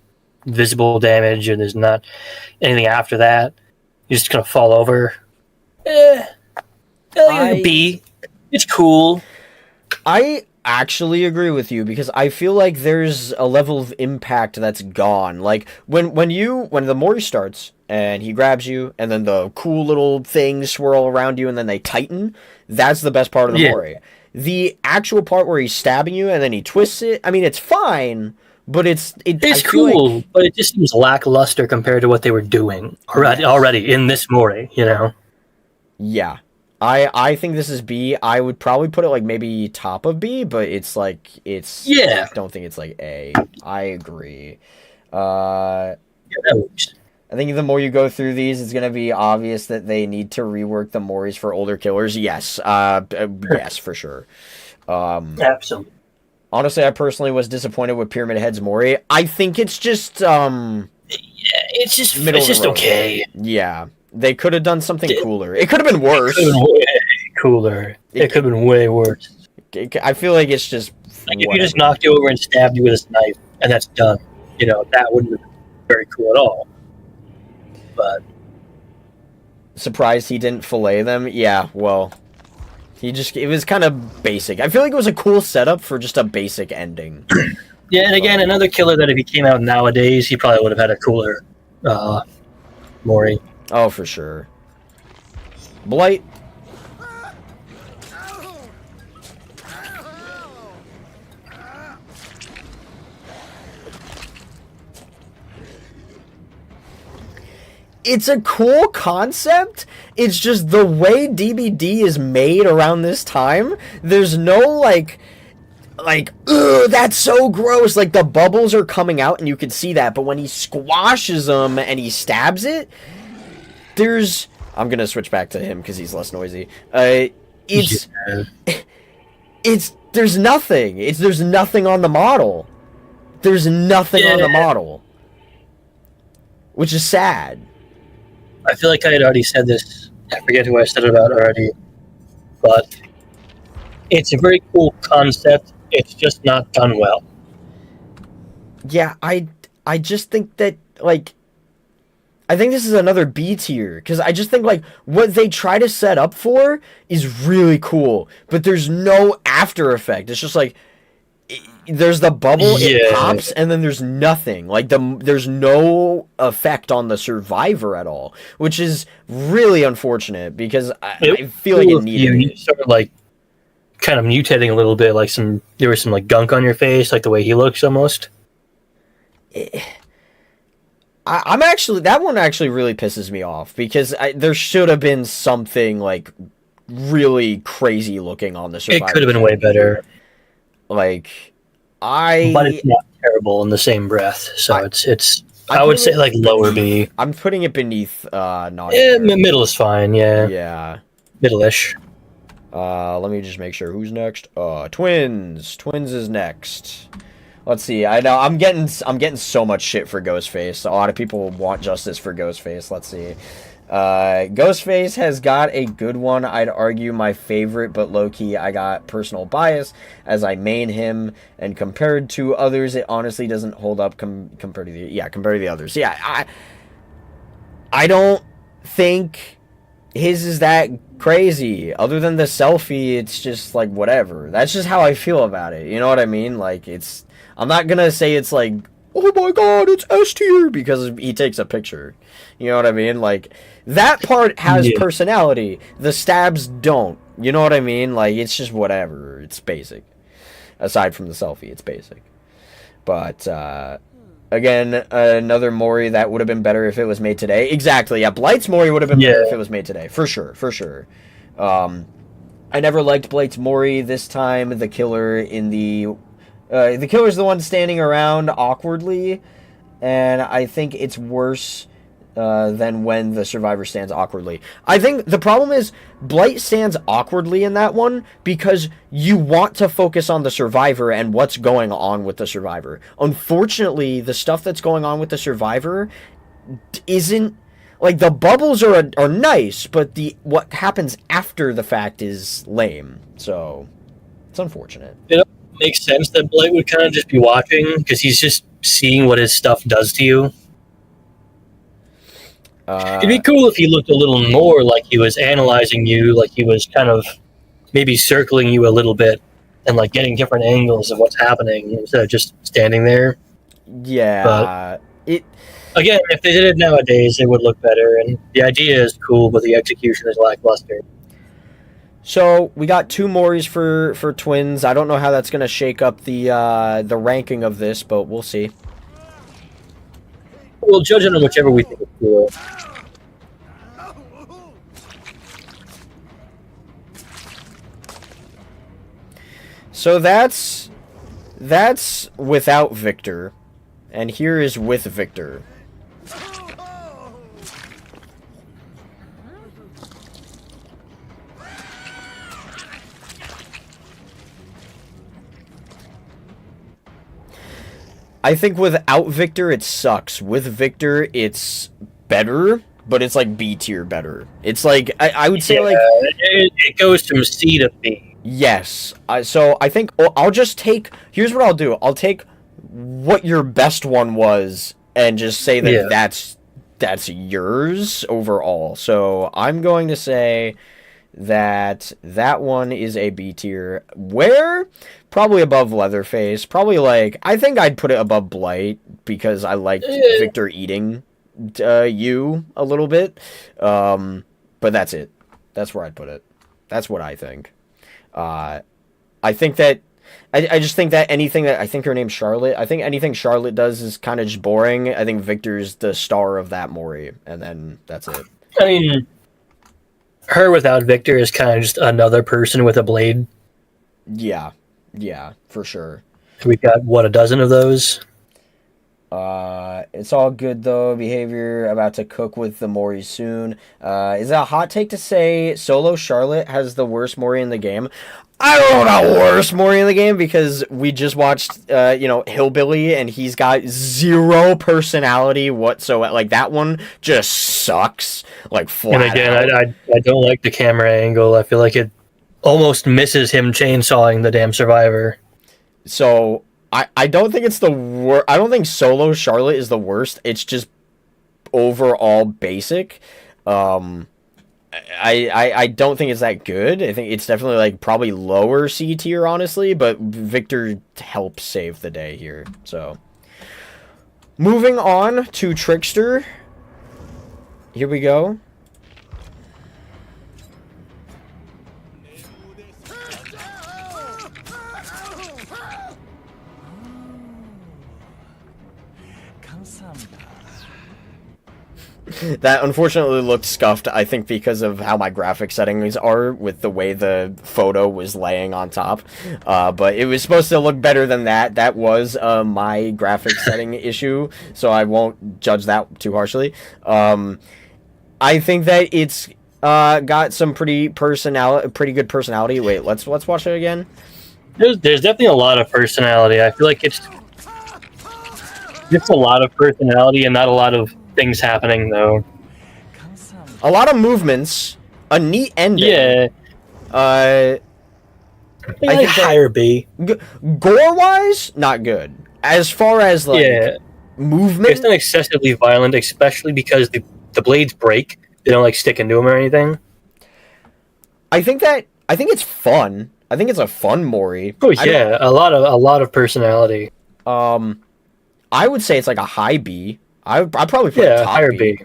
visible damage, and there's not anything after that. You're just gonna fall over. Like a B. It's cool. I actually agree with you because I feel like there's a level of impact that's gone. Like when the Mori starts and he grabs you and then the cool little things swirl around you and then they tighten, that's the best part of the Mori. The actual part where he's stabbing you and then he twists it, I mean it's fine, but it's cool, but it just seems lackluster compared to what they were doing already in this Mori, you know? Yeah. I think this is B. I would probably put it like maybe top of B, but it's like I don't think it's like A. I agree. Yeah, that works. I think the more you go through these, it's gonna be obvious that they need to rework the Moris for older killers. Yes. Yes, for sure. Absolutely. Honestly, I personally was disappointed with Pyramid Head's Mori. I think it's just it's just okay. Yeah. They could have done something cooler. It could have been worse. It could have been way cooler. It could have been way worse. I feel like it's just like if you just knocked you over and stabbed you with this knife, and that's done. That wouldn't have been very cool at all. But surprised he didn't fillet them. Yeah, well, it was kind of basic. I feel like it was a cool setup for just a basic ending. Yeah, and again, another killer that if he came out nowadays, he probably would have had a cooler Mori. Oh, for sure. Blight. It's a cool concept. It's just the way DBD is made around this time. There's no like, ugh, that's so gross. Like the bubbles are coming out and you can see that. But when he squashes them and he stabs it, I'm gonna switch back to him because he's less noisy. There's nothing. There's nothing on the model. There's nothing on the model, which is sad. I feel like I had already said this. I forget who I said it about already, but it's a very cool concept. It's just not done well. Yeah, I just think that I think this is another B tier, because I just think, what they try to set up for is really cool, but there's no after effect. It's just, there's the bubble, it pops, and then there's nothing. There's no effect on the survivor at all, which is really unfortunate, because I feel like it needed it. You started, kind of mutating a little bit, there was some, gunk on your face, the way he looks, almost. I'm actually, that one actually really pisses me off because there should have been something really crazy looking on the survivor. It could have been way better. But it's not terrible in the same breath. So I would say lower B. I'm putting it beneath not. Yeah, middle is fine. Yeah. Yeah. Middle-ish. Let me just make sure who's next. Twins. Twins is next. Let's see. I know I'm getting so much shit for Ghostface. A lot of people want justice for Ghostface. Let's see. Ghostface has got a good one. I'd argue my favorite, but low-key I got personal bias as I main him, and compared to others, it honestly doesn't hold up compared to the others. Yeah, I don't think his is that crazy. Other than the selfie, it's just like whatever. That's just how I feel about it. You know what I mean? Like I'm not gonna say it's like, oh my god, it's S tier because he takes a picture. You know what I mean? Like, that part has personality. The stabs don't. You know what I mean? Like, it's just whatever. It's basic. Aside from the selfie, it's basic. But, again, another Mori that would have been better if it was made today. Exactly, yeah. Blight's Mori would have been better if it was made today. For sure, for sure. I never liked Blight's Mori. This time, the killer in the killer's the one standing around awkwardly, and I think it's worse than when the survivor stands awkwardly. I think the problem is Blight stands awkwardly in that one because you want to focus on the survivor and what's going on with the survivor. Unfortunately, the stuff that's going on with the survivor isn't, like, the bubbles are nice, but what happens after the fact is lame. So it's unfortunate. It makes sense that Blight would kind of just be watching because he's just seeing what his stuff does to you. It'd be cool if he looked a little more like he was analyzing you, like he was kind of maybe circling you a little bit and like getting different angles of what's happening instead of just standing there. Yeah. But again, if they did it nowadays, it would look better, and the idea is cool, but the execution is lackluster. So we got 2 Moris for twins. I don't know how that's gonna shake up the ranking of this, but we'll see. We'll judge it on whichever we think is cool. So that's without Victor, and here is with Victor. I think without Victor, it sucks. With Victor, it's better, but it's like B tier better. It's like, I would say, like... It goes from C to B. Yes. So I think I'll just take... Here's what I'll do. I'll take what your best one was and just say that that's yours overall. So I'm going to say that one is a B tier. Where? Probably above Leatherface. Probably like... I think I'd put it above Blight because I liked Victor eating you a little bit. But that's it. That's where I'd put it. That's what I think. I think that... I just think that anything that... I think her name's Charlotte. I think anything Charlotte does is kind of just boring. I think Victor's the star of that Mori. And then that's it. I mean... Her without Victor is kind of just another person with a blade. Yeah. Yeah, for sure. We've got, what, a dozen of those? It's all good, though. Behavior about to cook with the Mori soon. Is it a hot take to say solo Charlotte has the worst Mori in the game? I don't know about worst Mori in the game because we just watched, Hillbilly, and he's got 0 personality whatsoever. Like, that one just sucks. Like, flat And again, I don't like the camera angle. I feel like it almost misses him chainsawing the damn survivor. So... I don't think it's the worst. I don't think solo Charlotte is the worst. It's just overall basic. I don't think it's that good. I think it's definitely like probably lower C tier, honestly. But Victor helps save the day here. So moving on to Trickster. Here we go. That unfortunately looked scuffed, I think, because of how my graphic settings are with the way the photo was laying on top. But it was supposed to look better than that. That was my graphic setting issue, so I won't judge that too harshly. I think that it's got some pretty good personality. Wait, let's watch it again. There's definitely a lot of personality. I feel like it's Just a lot of personality and not a lot of things happening, though. A lot of movements, a neat ending. Yeah. I think higher B. Gore-wise, not good. As far as, like, movement... It's not excessively violent, especially because the blades break. They don't, like, stick into them or anything. I think it's fun. I think it's a fun Mori. Oh, yeah. A lot of personality. I would say it's like a high B. I'd probably put a top higher B.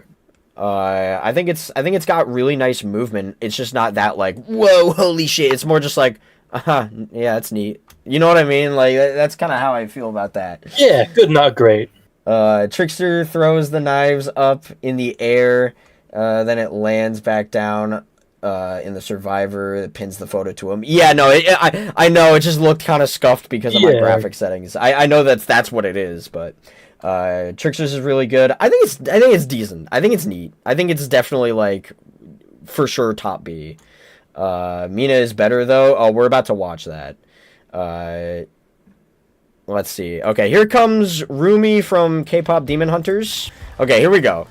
I think it's got really nice movement. It's just not that like, whoa, holy shit. It's more just like, yeah, that's neat. You know what I mean? Like that's kind of how I feel about that. Yeah, good, not great. Trickster throws the knives up in the air, then it lands back down in the survivor. It pins the photo to him. Yeah, no, I know it just looked kind of scuffed because of my graphic settings. I know that's what it is, but Trickster's is really good. I think it's decent. I think it's neat. I think it's definitely like for sure top B. MINA is better though. Oh, we're about to watch that. Let's see. Okay, here comes Rumi from K-pop Demon Hunters. Okay, here we go.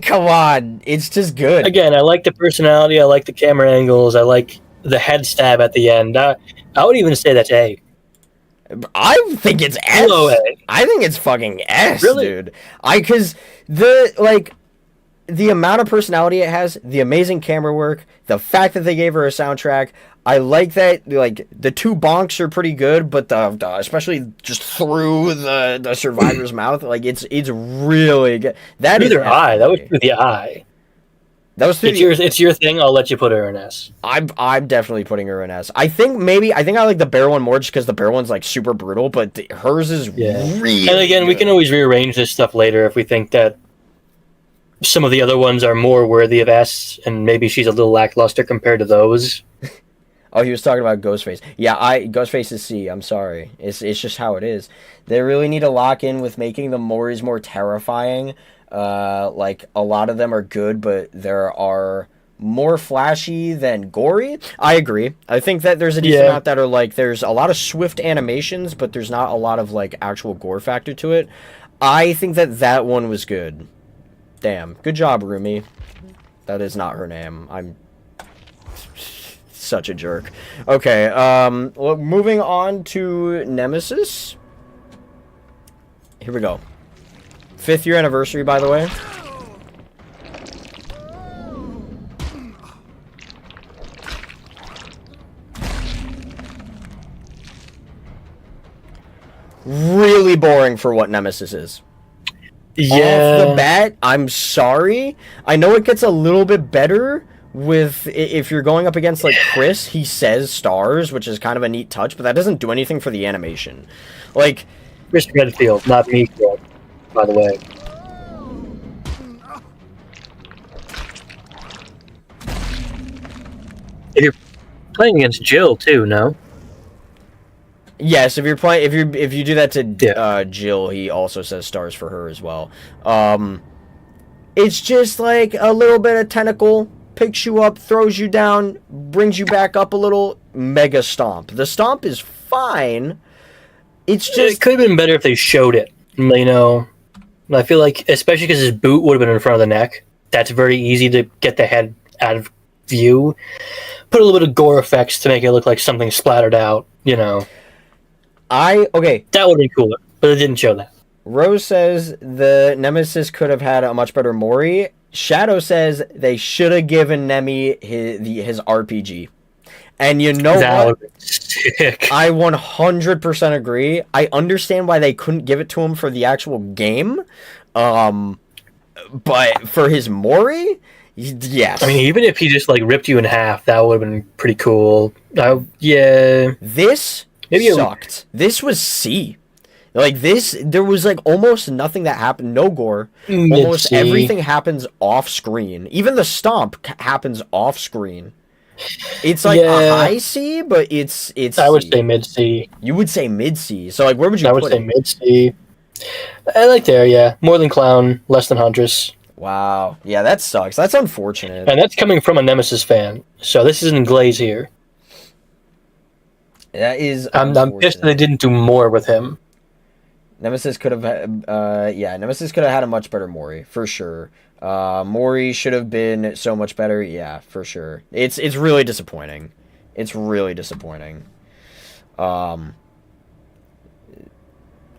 Come on. It's just good. Again, I like the personality. I like the camera angles. I like the head stab at the end. I would even say that's A. I think it's S. Hello, A. I think it's fucking S, really? Dude. Because the amount of personality it has, the amazing camera work, the fact that they gave her a soundtrack, I like that. Like the two bonks are pretty good, but the especially just through the survivor's mouth, like it's really good. That is their eye. That was through the eye. That was through it's your thing. I'll let you put her in S. I'm definitely putting her in S. I think I like the bear one more just because the bear one's like super brutal, but hers is really. And again, we can always rearrange this stuff later if we think that some of the other ones are more worthy of S, and maybe she's a little lackluster compared to those. Oh, he was talking about Ghostface. Yeah, Ghostface is C. I'm sorry. It's just how it is. They really need to lock in with making the Moris more terrifying. Like, a lot of them are good, but there are more flashy than gory. I agree. I think that there's a decent amount that are, like, there's a lot of swift animations, but there's not a lot of, like, actual gore factor to it. I think that one was good. Damn. Good job, Rumi. That is not her name. I'm such a jerk. Okay, well, moving on to Nemesis. Here we go. 5th year anniversary, by the way. Really boring for what Nemesis is. Yeah. Off the bat, I'm sorry. I know it gets a little bit better with if you're going up against like Chris. He says stars, which is kind of a neat touch, but that doesn't do anything for the animation. Like Chris Redfield, not me, by the way. If you're playing against Jill too, no? Yes, if you're playing, if you do that to Jill, he also says stars for her as well. It's just like a little bit of tentacle, picks you up, throws you down, brings you back up a little. Mega stomp. The stomp is fine. It's just it could have been better if they showed it. You know, I feel like especially because his boot would have been in front of the neck. That's very easy to get the head out of view. Put a little bit of gore effects to make it look like something splattered out. You know. Okay. That would be cooler, but it didn't show that. Rose says the Nemesis could have had a much better Mori. Shadow says they should have given Nemi his RPG. And you know that what? Would be sick. I 100% agree. I understand why they couldn't give it to him for the actual game. But for his Mori, yes. I mean, even if he just like ripped you in half, that would have been pretty cool. Yeah. This sucked. This was C. Like this, there was like almost nothing that happened. No gore. Almost everything happens off screen. Even the stomp happens off screen. It's like Yeah. a high C, but it's I would C. say mid C. You would say mid C. So like, where would you I would put say it? mid C. I like there, yeah. More than Clown, less than Huntress. Wow. Yeah, that sucks. That's unfortunate. And that's coming from a Nemesis fan. So this isn't Glaze here. That is I'm pissed that they didn't do more with him. Nemesis could have, Nemesis could have had a much better Mori for sure. Mori should have been so much better. Yeah, for sure. It's really disappointing. It's really disappointing. All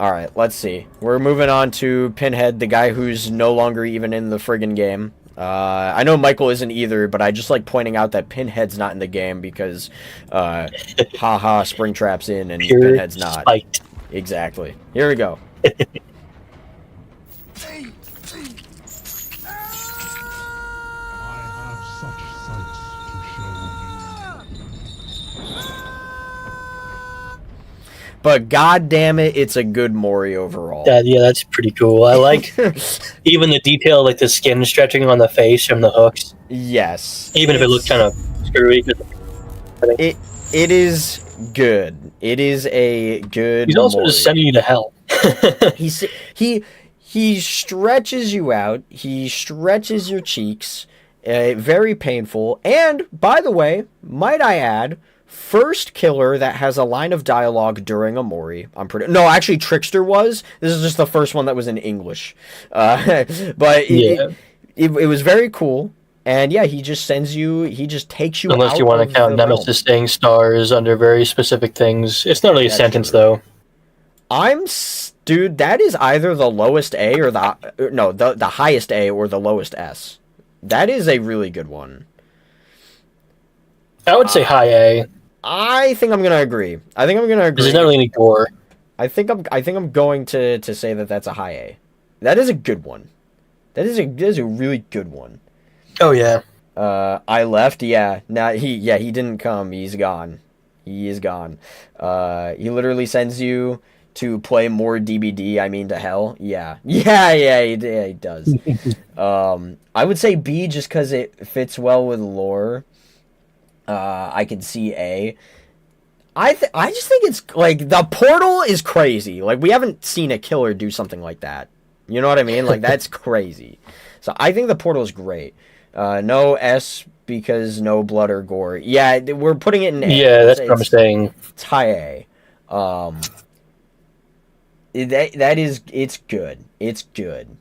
right, let's see. We're moving on to Pinhead, the guy who's no longer even in the friggin' game. I know Michael isn't either, but I just like pointing out that Pinhead's not in the game because, haha, Springtrap's in and Pure Pinhead's not. spite. Exactly. Here we go. But god damn it, it's a good Mori overall. Yeah, that's pretty cool. I like even the detail, like the skin stretching on the face from the hooks. Yes. Even if it looks kind of screwy. It is good. It is a good He's also Mori. just sending you to hell. He stretches you out. He stretches your cheeks. Very painful. And, by the way, might I add, first killer that has a line of dialogue during a Mori. No, actually, Trickster was. This is just the first one that was in English. But Yeah. it was very cool. And yeah, he just sends you. He just takes you. Unless out you want of to count the Nemesis realm. staying stars under very specific things. It's not really a That's sentence, true. though. Dude, that is either the lowest A or the highest A or the lowest S. That is a really good one. I would say high A. I think I'm gonna agree. Because there's not really any gore. I think I'm going to say that that's a high A. That is a good one. That is a really good one. Oh yeah. I left. Yeah. Now he didn't come. He's gone. He is gone. He literally sends you to play more DBD. I mean, to hell. Yeah. He does. I would say B just because it fits well with lore. I can see A. I just think it's like the portal is crazy. Like we haven't seen a killer do something like that. You know what I mean? Like that's crazy. So I think the portal is great. No S because no blood or gore. Yeah, we're putting it in A. Yeah, that's what I'm saying. It's high A. It's good. It's good.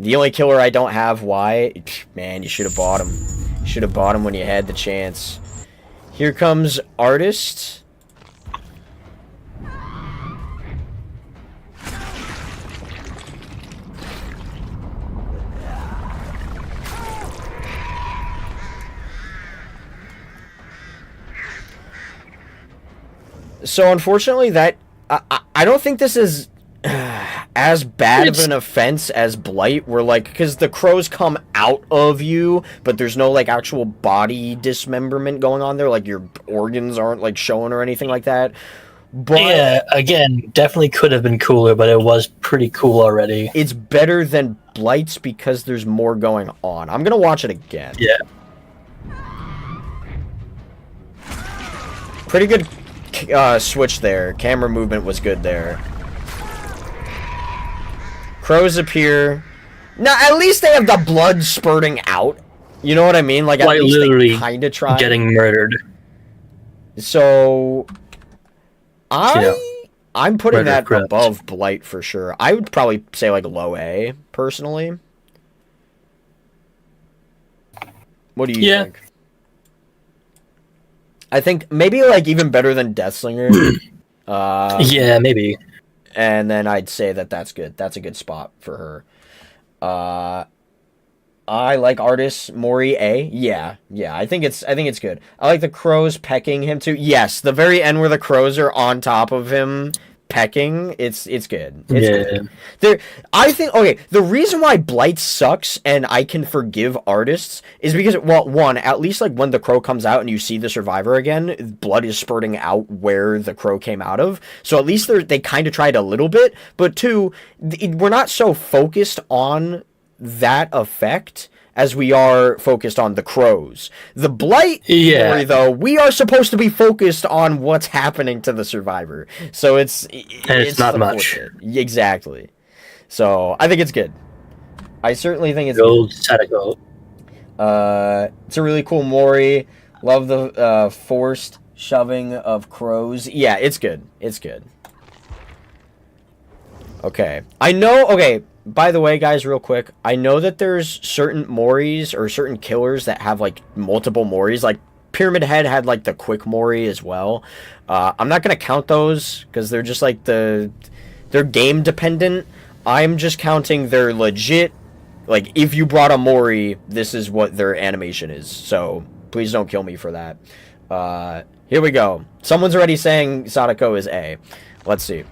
The only killer I don't have, why? Man, you should have bought him. You should have bought him when you had the chance. Here comes Artist. So unfortunately, that I don't think this is as bad of an offense as Blight, where like because the crows come out of you, but there's no like actual body dismemberment going on there, like your organs aren't like showing or anything like that. But yeah, again, definitely could have been cooler, but it was pretty cool already. It's better than Blight's because there's more going on. I'm gonna watch it again. Yeah. Pretty good switch there. Camera movement was good there. Crows appear. Now, at least they have the blood spurting out. You know what I mean? Like, at Quite least literally they kind of try. Getting murdered. So, I'm putting that Murder above Blight for sure. I would probably say, like, low A, personally. What do you think? I think maybe, like, even better than Deathslinger. Yeah, maybe. And then I'd say that that's good. That's a good spot for her. I like Artist Mori A. Yeah. I think it's good. I like the crows pecking him too. Yes, the very end where the crows are on top of him pecking. It's good. It's good. I think the reason why Blight sucks and I can forgive Artists is because, well, one, at least like when the crow comes out and you see the survivor again, blood is spurting out where the crow came out of. So at least they kind of tried a little bit. But two, we're not so focused on that effect as we are focused on the crows. The Blight Mori, though, we are supposed to be focused on what's happening to the survivor. So it's not much. Exactly. So I think it's good. I certainly think it's Gold Sadako. It's a really cool Mori. Love the forced shoving of crows. Yeah, it's good. It's good. Okay. I know... Okay, by the way, guys, real quick. I know that there's certain Moris or certain killers that have, like, multiple Moris. Like, Pyramid Head had, like, the quick Mori as well. I'm not going to count those because they're just, like, they're game dependent. I'm just counting their legit... Like, if you brought a Mori, this is what their animation is. So, please don't kill me for that. Here we go. Someone's already saying Sadako is A. Let's see.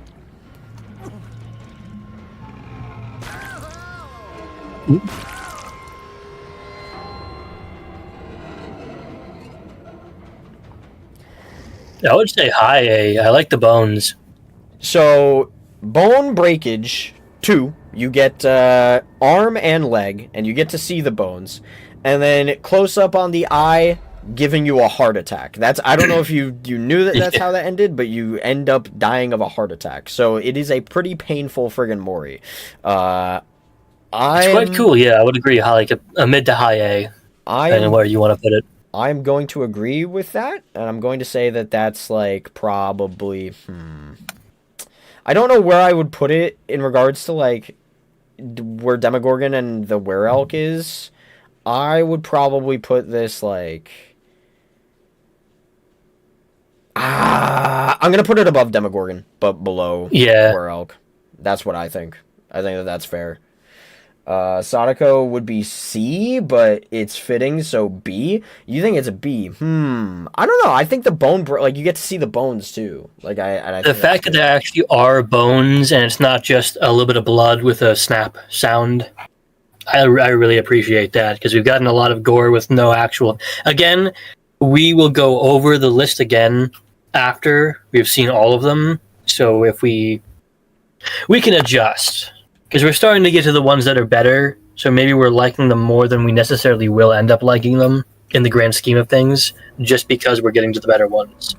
I would say high A. I like the bones. So, bone breakage 2, you get arm and leg, and you get to see the bones. And then close up on the eye, giving you a heart attack. That's, I don't know if you knew that that's how that ended, but you end up dying of a heart attack. So it is a pretty painful friggin' Mori. It's quite cool, yeah, I would agree. Like a mid to high A. I don't know where you want to put it. I'm going to agree with that, and I'm going to say that that's like probably... I don't know where I would put it in regards to like where Demogorgon and the Werelk is. I would probably put this like... I'm going to put it above Demogorgon, but below Werelk. That's what I think. I think that that's fair. Sadako would be C, but it's fitting, so B. You think it's a B? I don't know. I think the bone, like, you get to see the bones, too. Like, I the fact that there actually are bones, and it's not just a little bit of blood with a snap sound, I really appreciate that, because we've gotten a lot of gore with no actual... Again, we will go over the list again after we've seen all of them, so if we can adjust. Because we're starting to get to the ones that are better, so maybe we're liking them more than we necessarily will end up liking them in the grand scheme of things, just because we're getting to the better ones.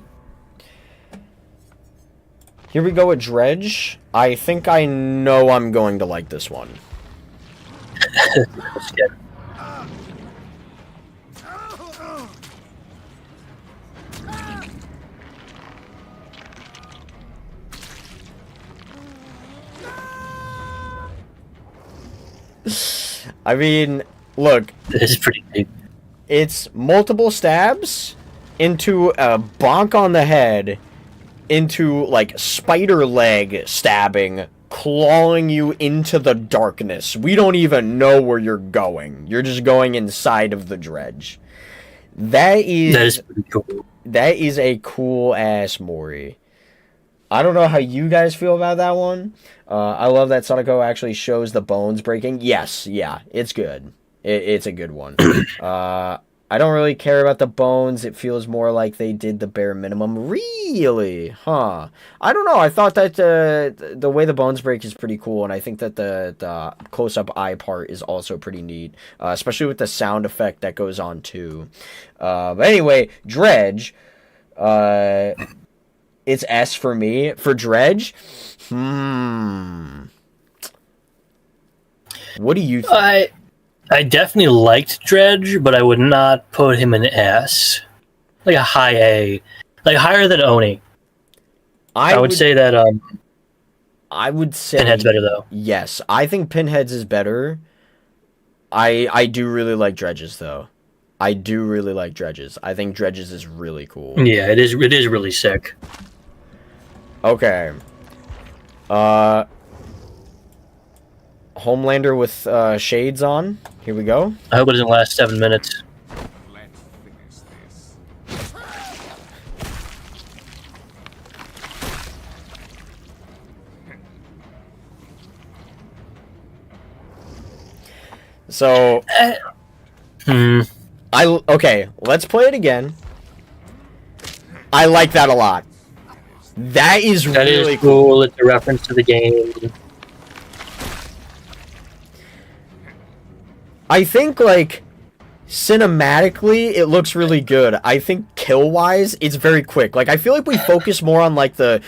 Here we go with Dredge. I think I know I'm going to like this one. That's good. I mean, look. This is pretty big. It's multiple stabs into a bonk on the head, into, like, spider leg stabbing, clawing you into the darkness. We don't even know where you're going. You're just going inside of the Dredge. That is pretty cool. That is a cool-ass Mori. I don't know how you guys feel about that one. I love that Sadako actually shows the bones breaking. Yes, yeah, it's good. It's a good one. I don't really care about the bones. It feels more like they did the bare minimum. Really? Huh. I don't know. I thought that the way the bones break is pretty cool, and I think that the close-up eye part is also pretty neat, especially with the sound effect that goes on, too. But anyway, Dredge... It's S for me. For Dredge, what do you think? I definitely liked Dredge, but I would not put him in S. Like a high A. Like higher than Oni. I would say that I would say Pinhead's better though. Yes. I think Pinhead's is better. I do really like Dredge's though. I do really like Dredge's. I think Dredge's is really cool. Yeah, it is really sick. Okay. Homelander with shades on. Here we go. I hope it doesn't last 7 minutes. Let's finish this. So, okay, let's play it again. I like that a lot. That is really cool. It's a reference to the game. I think, like, cinematically, it looks really good. I think kill-wise, it's very quick. Like, I feel like we focus more on, like, the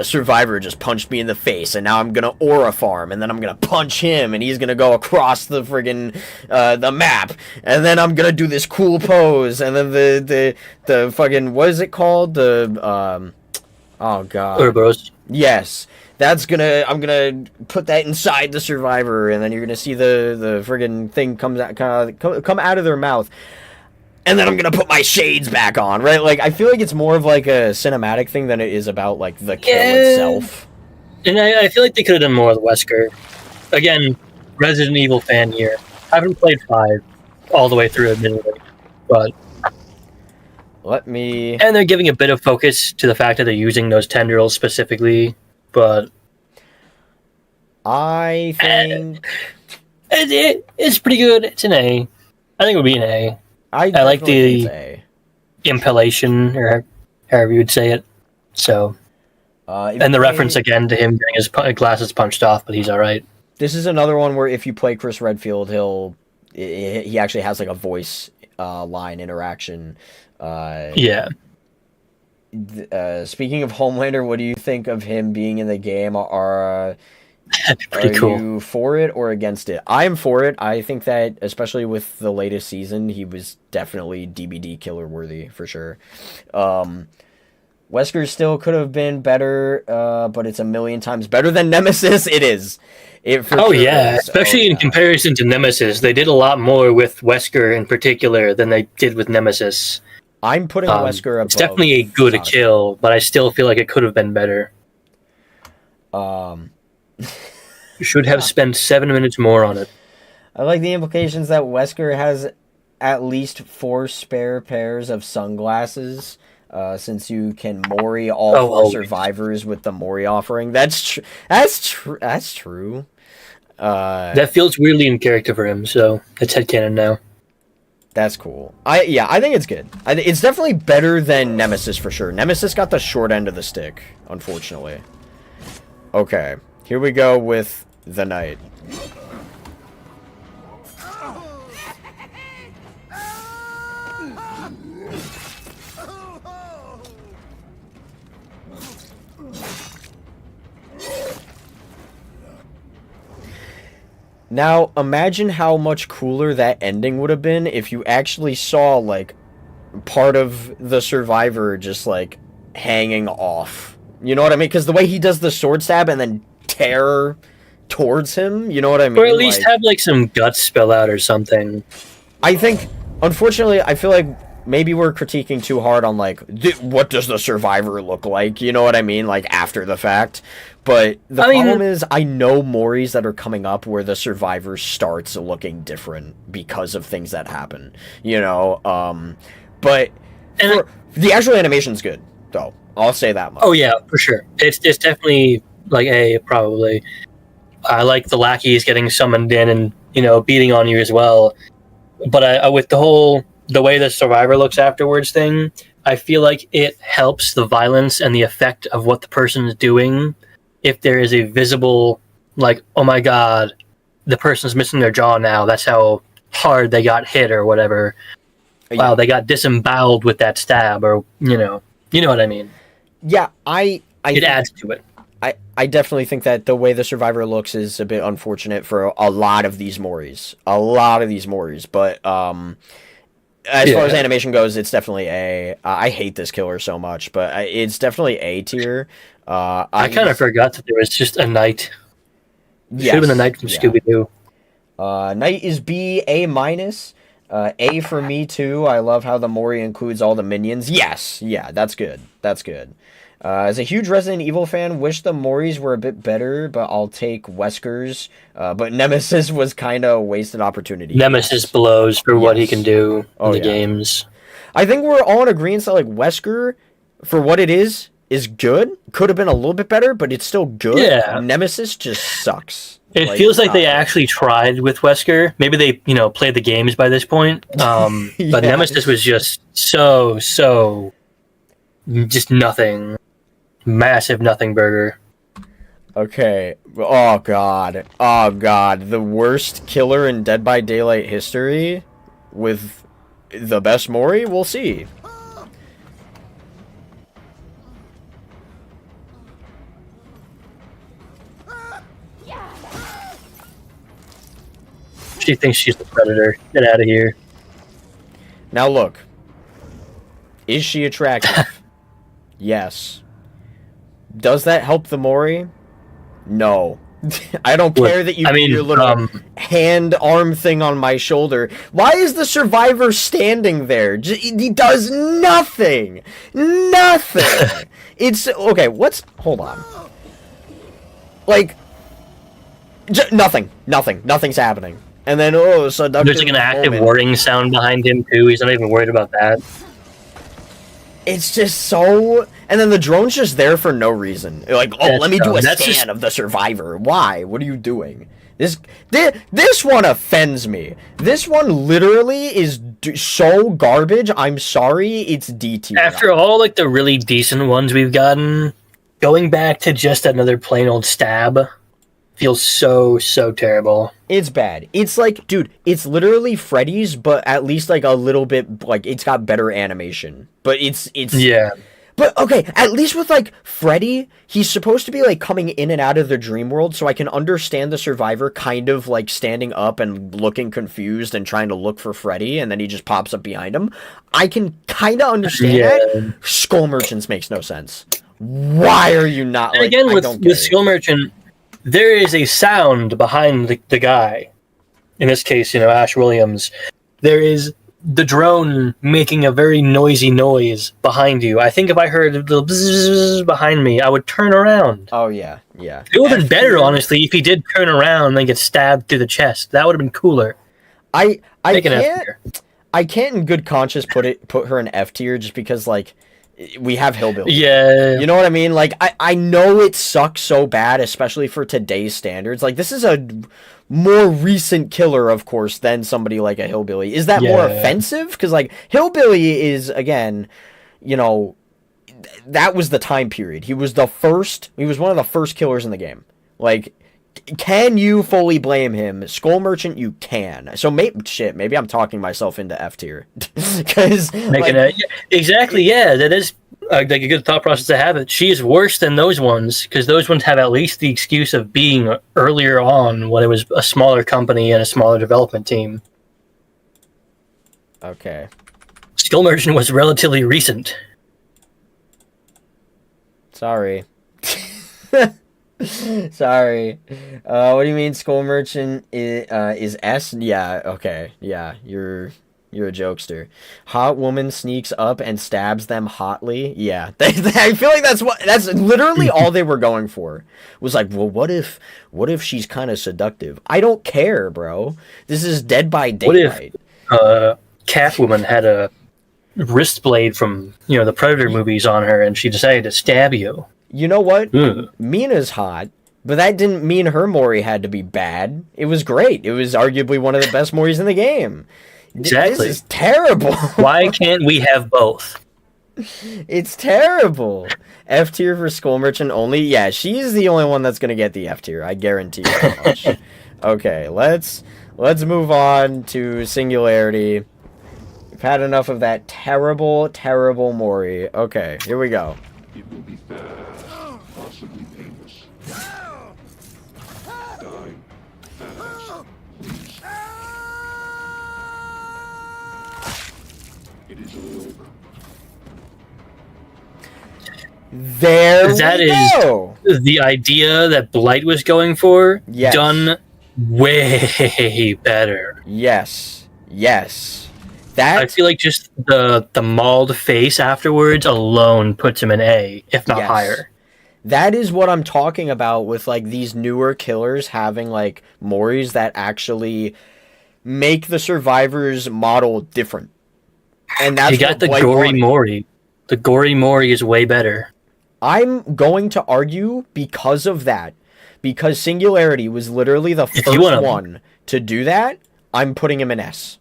survivor just punched me in the face, and now I'm gonna aura farm, and then I'm gonna punch him, and he's gonna go across the friggin', the map, and then I'm gonna do this cool pose, and then the fucking, what is it called? The, oh god. Ouroboros. Yes. I'm gonna put that inside the survivor, and then you're gonna see the friggin' thing come out of their mouth, and then I'm gonna put my shades back on, right? Like, I feel like it's more of like a cinematic thing than it is about like the kill itself. And I feel like they could have done more with Wesker. Again, Resident Evil fan here. Haven't played 5 all the way through, admittedly, but and they're giving a bit of focus to the fact that they're using those tendrils specifically. But I think it's pretty good. It's an A. I think it would be an A. I like the impalation, or however you would say it. So, and the reference again to him getting his glasses punched off, but he's all right. This is another one where if you play Chris Redfield, he actually has like a voice line interaction. Yeah. Speaking of Homelander, what do you think of him being in the game? Are cool. you for it or against it? I'm for it. I think that, especially with the latest season, he was definitely DBD killer worthy for sure. Wesker still could have been better, but it's a million times better than Nemesis. It is. Especially in comparison to Nemesis, they did a lot more with Wesker in particular than they did with Nemesis. I'm putting Wesker above. It's definitely a good kill, but I still feel like it could have been better. You should have spent 7 minutes more on it. I like the implications that Wesker has at least 4 spare pairs of sunglasses, since you can Mori all 4 survivors with the Mori offering. That's true. That feels weirdly in character for him, so it's headcanon now. That's cool. I think it's good. It's definitely better than Nemesis for sure. Nemesis got the short end of the stick, unfortunately. Okay, here we go with the Knight. Now, imagine how much cooler that ending would have been if you actually saw, like, part of the survivor just, like, hanging off. You know what I mean? Because the way he does the sword stab and then tear towards him, you know what I mean? Or at least have, like, some guts spill out or something. I think, unfortunately, I feel like maybe we're critiquing too hard on, like, what does the survivor look like? You know what I mean? Like, after the fact. But the problem is, I know Moris that are coming up where the survivor starts looking different because of things that happen. You know? But the actual animation's good, though. I'll say that much. Oh, yeah, for sure. It's definitely, like, A, probably. I like the lackeys getting summoned in and, you know, beating on you as well. But with the way the survivor looks afterwards thing, I feel like it helps the violence and the effect of what the person is doing if there is a visible, like, oh my god, the person's missing their jaw now, that's how hard they got hit or whatever. Yeah. Wow, they got disemboweled with that stab, or, you know what I mean. Yeah, it adds to it. I definitely think that the way the survivor looks is a bit unfortunate for a lot of these Moris. But as far as animation goes, it's definitely A. I hate this killer so much, but it's definitely A tier. I kind of forgot that there was just a Knight. Should have been the Knight from Scooby-Doo. Knight is B, A minus. A for me too. I love how the Mori includes all the minions. Yes, yeah, that's good. As a huge Resident Evil fan, wish the Moris were a bit better, but I'll take Wesker's. But Nemesis was kind of a wasted opportunity. Nemesis blows for what he can do in the games. I think we're all in agreement that, like, Wesker, for what it is good. Could have been a little bit better, but it's still good. Yeah. Nemesis just sucks. It feels like they actually tried with Wesker. Maybe they, played the games by this point. But Nemesis was just so just nothing. Massive nothing burger. Okay. Oh god. Oh god. The worst killer in Dead by Daylight history with the best Mori? We'll see. She thinks she's the predator. Get out of here. Now look. Is she attractive? Yes. Does that help the Mori? No. I don't care that you put your little hand-arm thing on my shoulder. Why is the survivor standing there? He does nothing! Nothing! It's... Okay, what's... Hold on. Like... Nothing. Nothing's happening. And then, oh, so... There's like an active whirring sound behind him, too. He's not even worried about that. It's just so... And then the drone's just there for no reason. Like, oh, let me do a scan of the survivor. Why? What are you doing? This one offends me. This one literally is so garbage. I'm sorry, it's D tier. After all, like, the really decent ones we've gotten, going back to just another plain old stab feels so terrible. It's bad. It's like, dude, it's literally Freddy's, but at least like a little bit, like, it's got better animation. But it's yeah. But, okay, at least with, like, Freddy, he's supposed to be, like, coming in and out of the dream world, so I can understand the survivor kind of, like, standing up and looking confused and trying to look for Freddy, and then he just pops up behind him. I can kind of understand that. Skull Merchants makes no sense. Why are you not, like, again, with Skull Merchant, there is a sound behind the guy. In this case, you know, Ash Williams. There is... the drone making a very noisy noise behind you. I think if I heard the bzzz behind me, I would turn around. Oh, yeah, yeah. It would have been better, honestly, if he did turn around and then get stabbed through the chest. That would have been cooler. I can't in good conscience put her in F tier just because, like, we have Hillbilly. Yeah. You know what I mean? Like, I know it sucks so bad, especially for today's standards. Like, this is a more recent killer, of course, than somebody like a Hillbilly. Is that more offensive? Because, like, Hillbilly is, again, you know, that was the time period. He was one of the first killers in the game. Like, can you fully blame him? Skull Merchant, you can. So, maybe I'm talking myself into F tier. Because, exactly, yeah, that is like a good thought process to have it. She is worse than those ones, because those ones have at least the excuse of being earlier on when it was a smaller company and a smaller development team. Okay. Skull Merchant was relatively recent. Sorry. Sorry. What do you mean Skull Merchant is S? Yeah, okay. Yeah, you're a jokester. Hot woman sneaks up and stabs them hotly. Yeah. I feel like that's literally all they were going for. Was like, well, what if she's kind of seductive? I don't care, bro. This is Dead by Daylight. What if Catwoman had a wrist blade from, you know, the Predator movies on her and she decided to stab you? You know what? Mina's hot, but that didn't mean her Mori had to be bad. It was great. It was arguably one of the best Moris in the game. Exactly. This is terrible. Why can't we have both? It's terrible. F tier for Skull Merchant only. Yeah, she's the only one that's gonna get the F tier. I guarantee you that much. Okay, let's move on to Singularity. We've had enough of that terrible Mori. Okay, here we go. It will be fast, possibly painless. Die fast, please. It is all over. There that we go. Is the idea that Blight was going for. Yes. Done way better. Yes. I feel like just the mauled face afterwards alone puts him in A, if not higher. That is what I'm talking about with, like, these newer killers having, like, Moris that actually make the survivors model different. And that's you got the gory Mori. The gory Mori is way better. I'm going to argue because of that. Because Singularity was literally the first one to do that, I'm putting him in S.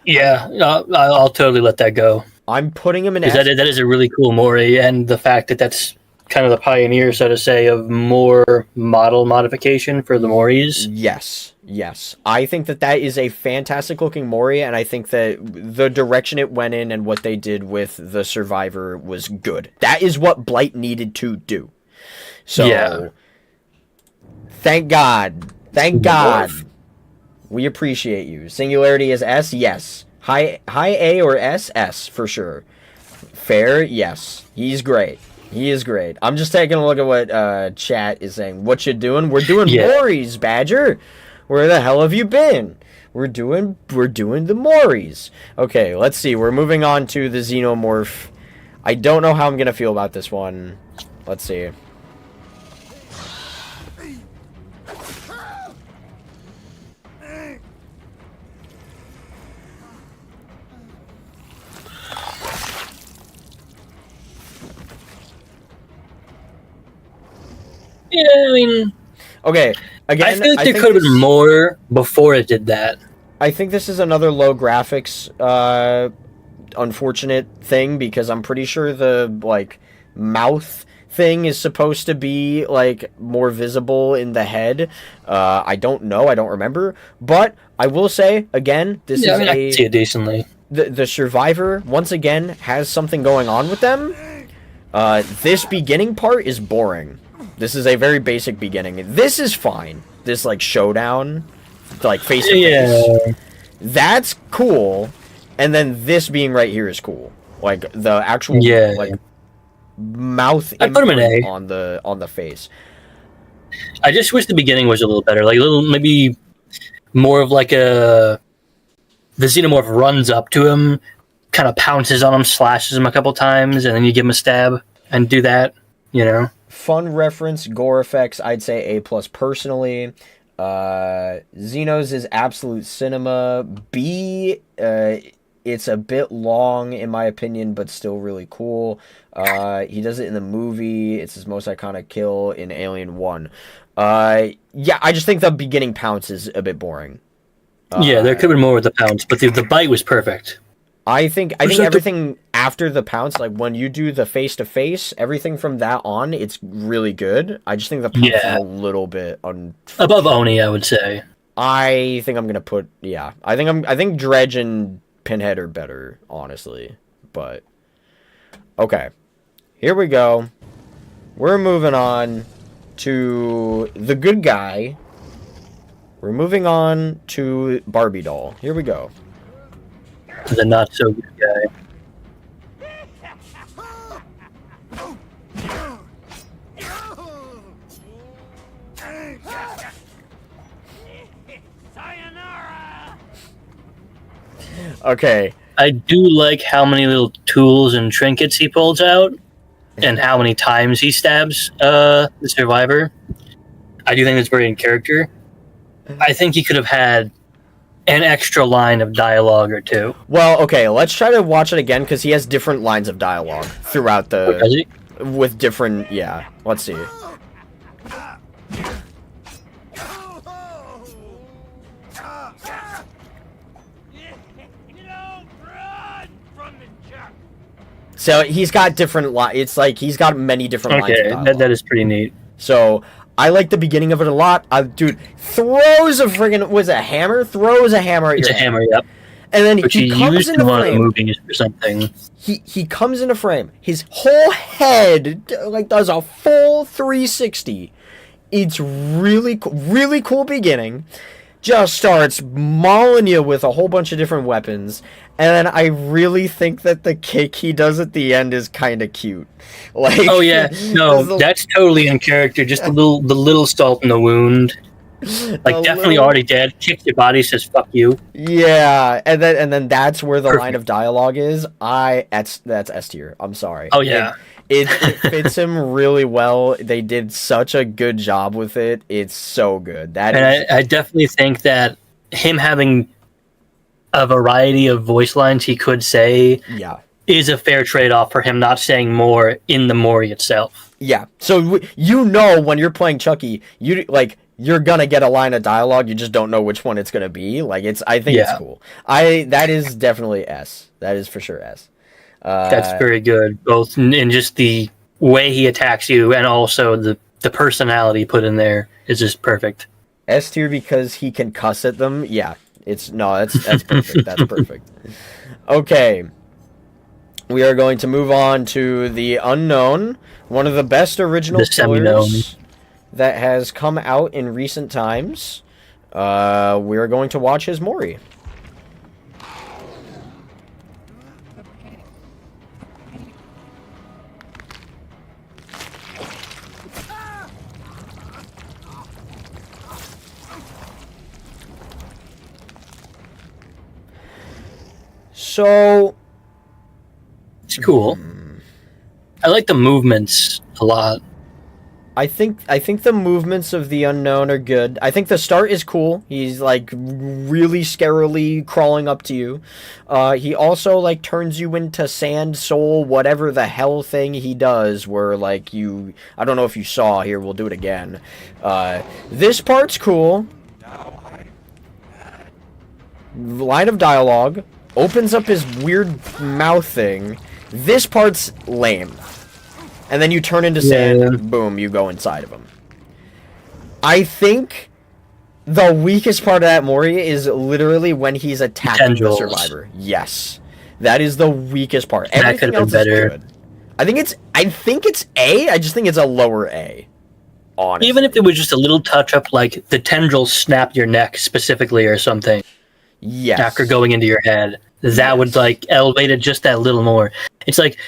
Yeah, I'll totally let that go. I'm putting him in S. That is a really cool Mori, and the fact that that's kind of the pioneer, so to say, of more model modification for the Moris. Yes. I think that is a fantastic looking Mori, and I think that the direction it went in and what they did with the Survivor was good. That is what Blight needed to do. So, yeah. Thank God. We appreciate you. Singularity is S? Yes. High A or S? S, for sure. Fair? Yes. He's great. He is great. I'm just taking a look at what chat is saying. What you doing? We're doing Moris, Badger. Where the hell have you been? We're doing the Moris. Okay, let's see. We're moving on to the Xenomorph. I don't know how I'm going to feel about this one. Let's see. Yeah, I mean... Okay, again... I feel like there could have been more before it did that. I think this is another low graphics, unfortunate thing, because I'm pretty sure the, like, mouth thing is supposed to be, like, more visible in the head. I don't know, I don't remember. But, I will say, again, this is I can see it decently. The Survivor, once again, has something going on with them. This beginning part is boring. This is a very basic beginning. This is fine. This, like, showdown, like, face-to-face. That's cool. And then this being right here is cool. Like, the actual, like, mouth imprint on the face. I just wish the beginning was a little better. Like, a little, maybe more of, like, the Xenomorph runs up to him, kind of pounces on him, slashes him a couple times, and then you give him a stab and do that, you know? Fun reference, gore effects, I'd say A+ personally. Xenos is absolute cinema. B, it's a bit long in my opinion, but still really cool. He does it in the movie. It's his most iconic kill in Alien 1. Yeah, I just think the beginning pounce is a bit boring. Yeah, there could have been more with the pounce, but the bite was perfect. I think everything after the pounce, like when you do the face-to-face, everything from that on, it's really good. I just think the pounce is a little bit above Oni, I would say. I think I'm gonna put I think Dredge and Pinhead are better, honestly. But okay, here we go. We're moving on to the good guy. We're moving on to Barbie doll. Here we go. The not so good guy. Okay. I do like how many little tools and trinkets he pulls out, and how many times he stabs the survivor. I do think that's very in character. I think he could have had an extra line of dialogue or two. Well, okay, let's try to watch it again, because he has different lines of dialogue throughout the... Does he? With different... Yeah, let's see. So he's got different lines. It's like he's got many different lines of dialogue. Okay, that is pretty neat. So... I like the beginning of it a lot. Dude throws a friggin' was a hammer? Throws a hammer at your head. It's a hammer, yep. And then which he comes into one frame. Of the movies or something. He comes into frame. His whole head like does a full 360. It's really cool beginning. Just starts mauling you with a whole bunch of different weapons. And then I really think that the kick he does at the end is kind of cute. Like, oh yeah, no, that's totally in character. Just the little salt in the wound. Like definitely already dead. Kicks your body, says "fuck you." Yeah, and then that's where the line of dialogue is. That's S tier. I'm sorry. Oh yeah, it fits him really well. They did such a good job with it. It's so good. I definitely think that him having a variety of voice lines he could say is a fair trade-off for him not saying more in the Mori itself. Yeah. So you know when you're playing Chucky, you're gonna get a line of dialogue, you just don't know which one it's gonna be. Like I think it's cool. That is definitely S. That is for sure S. That's very good, both in just the way he attacks you, and also the personality put in there is just perfect. S tier because he can cuss at them. Yeah, that's perfect. That's perfect. Okay, we are going to move on to the Unknown, one of the best original killers that has come out in recent times. We're going to watch his Mori. So it's cool. I like the movements a lot. I think the movements of the Unknown are good. I think the start is cool. He's like really scarily crawling up to you. He also like turns you into Sand Soul, whatever the hell thing he does, where like I don't know if you saw here, we'll do it again. This part's cool. Line of dialogue. Opens up his weird mouth thing. This part's lame. And then you turn into sand, boom, you go inside of him. I think the weakest part of that Mori is literally when he's attacking the survivor. Yes. That is the weakest part. Everything else is good. I think it's A. I just think it's a lower A. Honestly. Even if it was just a little touch up, like the tendrils snap your neck specifically or something. Yes. After going into your head. That would like elevate it just that little more. It's like,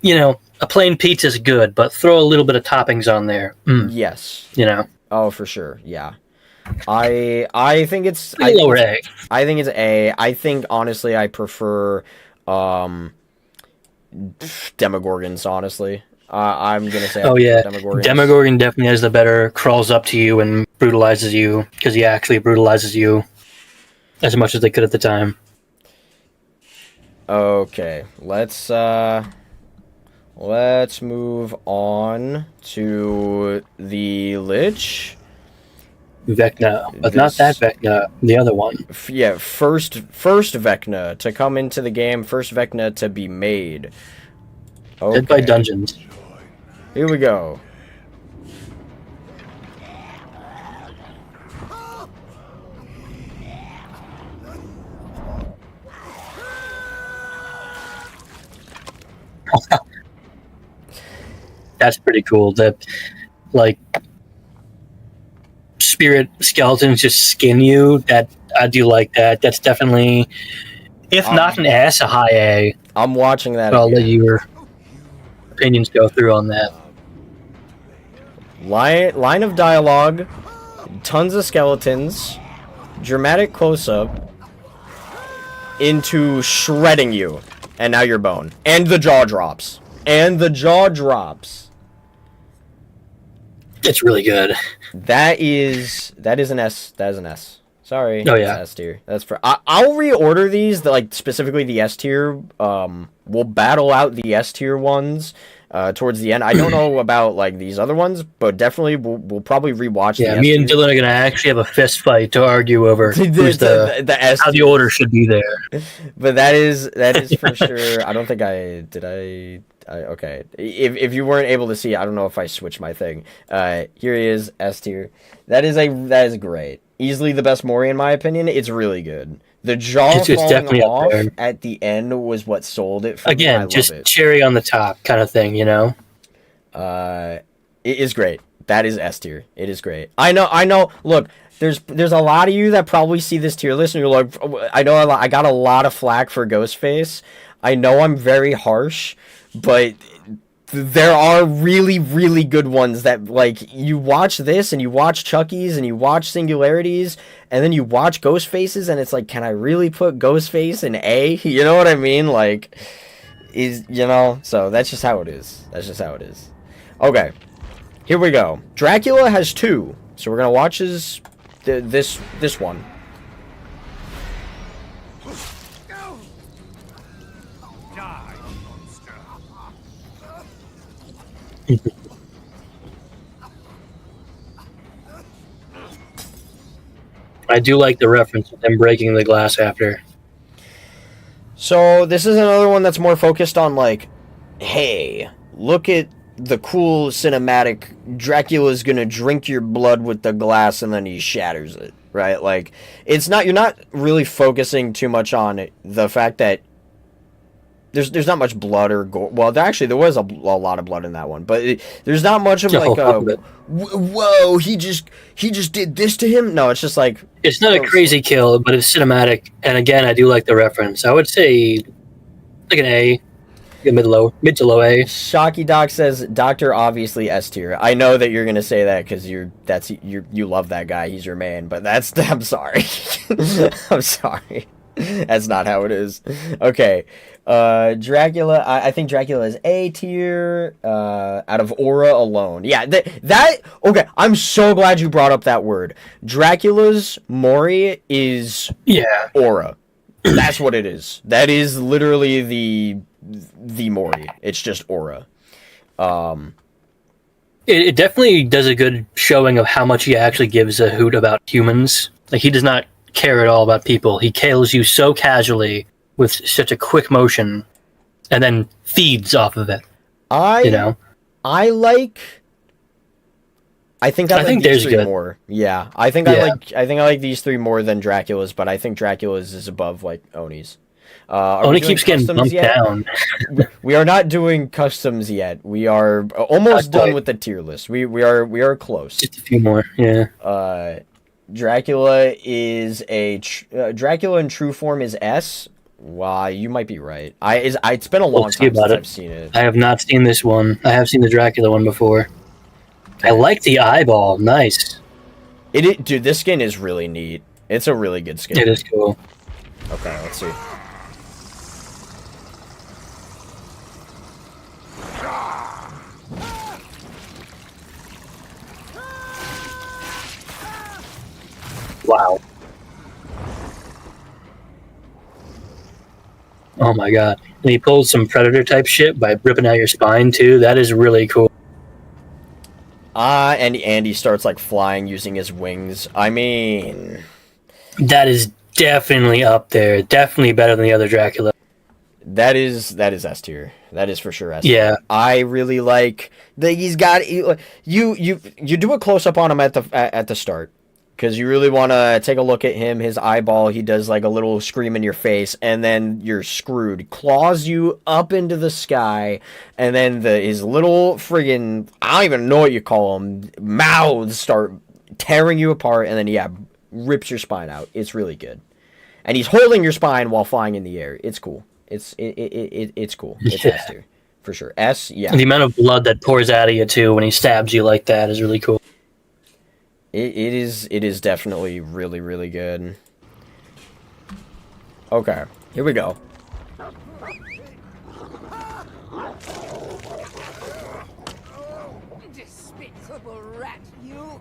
you know, a plain pizza's good, but throw a little bit of toppings on there. Yes. You know. Oh, for sure. Yeah. I think it's lower A. I think it's A. I think honestly I prefer Demogorgons, honestly. I'm gonna say Demogorgon definitely has the better, crawls up to you and brutalizes you, because he actually brutalizes you as much as they could at the time. Okay, let's move on to the Lich. Vecna, but not that Vecna, the other one. Yeah, first Vecna to come into the game, first Vecna to be made. Okay. Dead by Dungeons. Here we go. That's pretty cool. That, like, spirit skeletons just skin you. That I do like that. That's definitely, if not an S, a high A. I'm watching that. I'll let your opinions go through on that. Line of dialogue, tons of skeletons, dramatic close-up, into shredding you, and now you're bone. And the jaw drops. It's really good. That is an S. That is an S. Sorry. Oh yeah. S tier. That's for. I'll reorder these. Like specifically the S tier. We'll battle out the S tier ones. Towards the end. I don't know about like these other ones, but definitely we'll probably rewatch. Yeah, me and Dylan are gonna actually have a fist fight to argue over who's the S how the order should be there. But that is for sure. I don't think okay. If you weren't able to see, I don't know if I switched my thing. Here he is, S tier. That is great. Easily the best Mori in my opinion. It's really good. The jaw falling off at the end was what sold it for me. Again, just cherry on the top kind of thing, you know? It is great. That is S tier. It is great. I know. Look, there's a lot of you that probably see this tier list and you're like, I know I got a lot of flack for Ghostface. I know I'm very harsh, but there are really, really good ones that, like, you watch this and you watch Chucky's and you watch Singularities and then you watch Ghostfaces and it's like, can I really put Ghostface in A? You know what I mean? Like, so that's just how it is. Okay, here we go. Dracula has 2, so we're gonna watch this one. I do like the reference with them breaking the glass after. So this is another one that's more focused on like, hey, look at the cool cinematic Dracula's gonna drink your blood with the glass and then he shatters it, right? Like, it's not, you're not really focusing too much on the fact that there's not much blood or gore. Well, there was a lot of blood in that one, but there's not much of like whoa, he just did this to him. No, it's just like, it's not a crazy kill, but it's cinematic. And again, I do like the reference. I would say like an A, mid to low A. Shocky Doc says Doctor obviously S tier. I know that you're gonna say that because you love that guy. He's your man. But I'm sorry. I'm sorry. That's not how it is. Okay. Dracula, I think Dracula is A tier, out of Aura alone. Yeah, okay, I'm so glad you brought up that word. Dracula's Mori is Aura. That's what it is. That is literally the Mori. It's just Aura. It definitely does a good showing of how much he actually gives a hoot about humans. Like, he does not care at all about people. He kills you so casually with such a quick motion, and then feeds off of it. I think these three more. Yeah, I think I like these three more than Dracula's, but I think Dracula's is above like Oni's. Oni keeps getting bumped down. We are not doing customs yet. We are almost done with the tier list. We are close. Just a few more. Yeah. Dracula is Dracula in true form is S. Wow, you might be right. It's been a long time since I've seen it. I have not seen this one. I have seen the Dracula one before. I like the eyeball. Nice. Dude, this skin is really neat. It's a really good skin. It is cool. Okay, let's see. Wow. Oh my god. And he pulls some Predator type shit by ripping out your spine too. That is really cool. And Andy starts like flying using his wings. I mean, that is definitely up there. Definitely better than the other Dracula. That is S tier. That is for sure S tier. Yeah. I really like that he's got you do a close up on him at the start. Because you really want to take a look at him, his eyeball, he does like a little scream in your face, and then you're screwed. Claws you up into the sky, and then his little friggin', I don't even know what you call them, mouths start tearing you apart, and then, rips your spine out. It's really good. And he's holding your spine while flying in the air. It's cool. It's cool. It's S tier, for sure. S, yeah. And the amount of blood that pours out of you, too, when he stabs you like that is really cool. It is definitely really, really good. Okay, here we go. Despicable rat, you!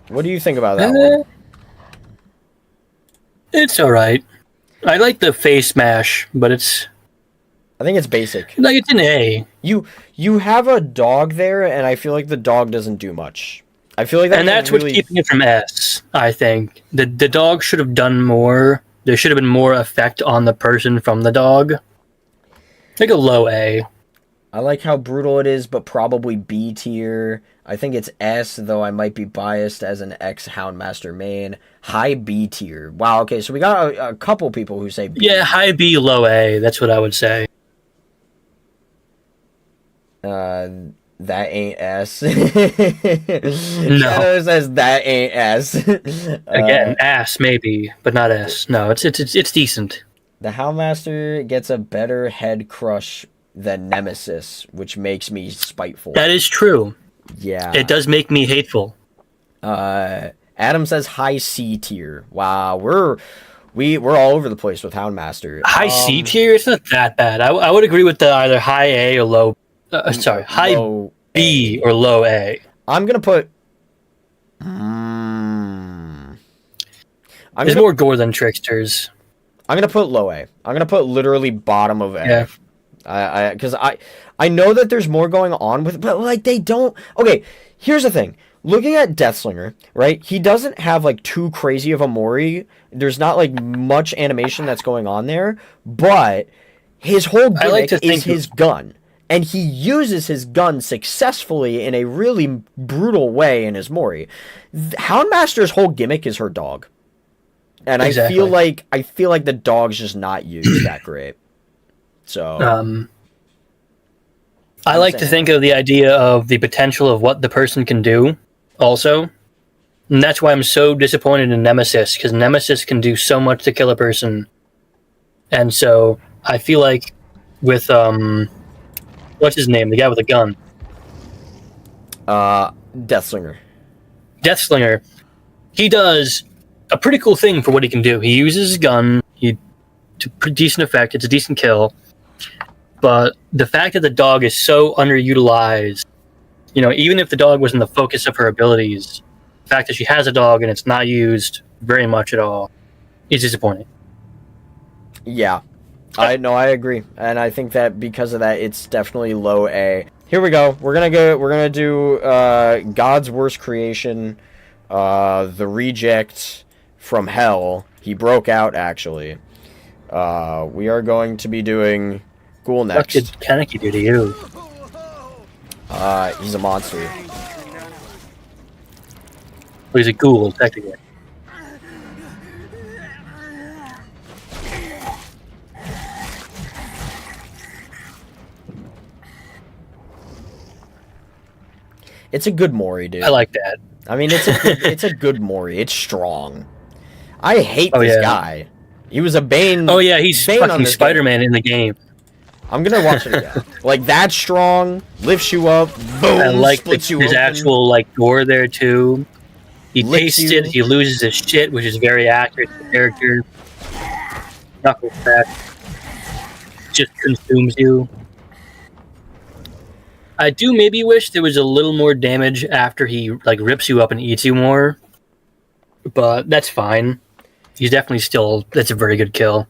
What do you think about that one? It's alright. I like the face smash, but I think it's basic. Like, it's an A. You have a dog there, and I feel like the dog doesn't do much. I feel like that, and that's what's keeping it from S. I think the dog should have done more. There should have been more effect on the person from the dog. Like a low A. I like how brutal it is, but probably B tier. I think it's S, though I might be biased as an ex-Houndmaster main. High B tier. Wow, okay, so we got a couple people who say B. Yeah, high B, low A. That's what I would say. That ain't S. No. Shadow says that ain't S. Again, ass maybe, but not S. No, it's decent. The Houndmaster gets a better head crush than Nemesis, which makes me spiteful. That is true. Yeah. It does make me hateful. Adam says high C tier. Wow, we're all over the place with Houndmaster. High C tier? It's not that bad. I would agree with the either high A or low. High low B or low A. I'm gonna put. There's more gore than Tricksters. I'm gonna put low A. I'm gonna put literally bottom of A. Yeah. Because I know that there's more going on with, but like they don't. Okay, here's the thing. looking at Deathslinger, right? He doesn't have like too crazy of a Mori. There's not like much animation that's going on there, but his whole gimmick is his gun. And he uses his gun successfully in a really brutal way in his Mori. Houndmaster's whole gimmick is her dog. And exactly. I feel like the dog's just not used that great. So I like to think of the idea of the potential of what the person can do also. And that's why I'm so disappointed in Nemesis, because Nemesis can do so much to kill a person. And so I feel like with what's his name? The guy with the gun. Deathslinger. Deathslinger. He does a pretty cool thing for what he can do. He uses his gun to pretty decent effect. It's a decent kill. But the fact that the dog is so underutilized, you know, even if the dog wasn't the focus of her abilities, the fact that she has a dog and it's not used very much at all is disappointing. Yeah. I agree. And I think that because of that, it's definitely low A. Here we go. We're gonna do God's Worst Creation, the Reject from Hell. He broke out, actually. We are going to be doing Ghoul next. What did Kaneki do to you? He's a monster. Well, he's a ghoul, technically. It's a good Mori, dude. I like that. I mean, it's a good Mori. It's strong. I hate this guy. He was a Bane. Oh yeah, he's Bane fucking Spider-Man in the game. I'm gonna watch it again. Like, that's strong. Lifts you up. Boom. I like splits you his open. actual like gore there too. He Licks tastes you. it. He loses his shit, which is very accurate to the character. Knuckles back. Just consumes you. I do maybe wish there was a little more damage after he like rips you up and eats you more, but that's fine. He's definitely still. That's a very good kill.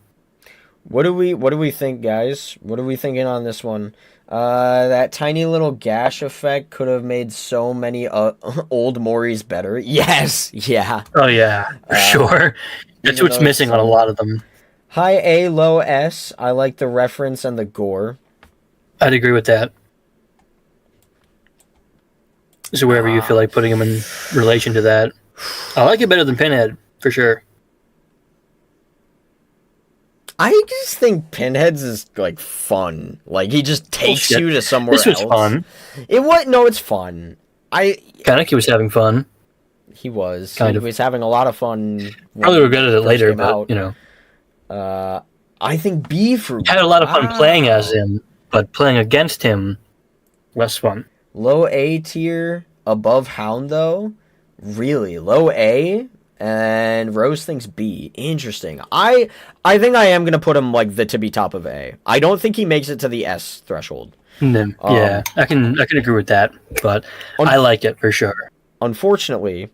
What do we think, guys? What are we thinking on this one? That tiny little gash effect could have made so many old Moris better. Yes, yeah. Oh yeah, for sure. That's what's missing on a lot of them. High A, low S. I like the reference and the gore. I'd agree with that. So wherever you feel like putting him in relation to that, I like it better than Pinhead for sure. I just think Pinhead's is like fun. Like, he just takes you to somewhere else. This was fun. It's fun. Kaneki was having fun. He was. Kind of. He was having a lot of fun. Probably regretted it later, but you know. I think B for had a lot of fun playing as him, but playing against him, less fun. Low A tier, above Hound though. Really, low A. And Rose thinks B. Interesting. I think I am gonna put him like the tippy top of A. I don't think he makes it to the S threshold. Yeah, I can agree with that, but I like it for sure. Unfortunately,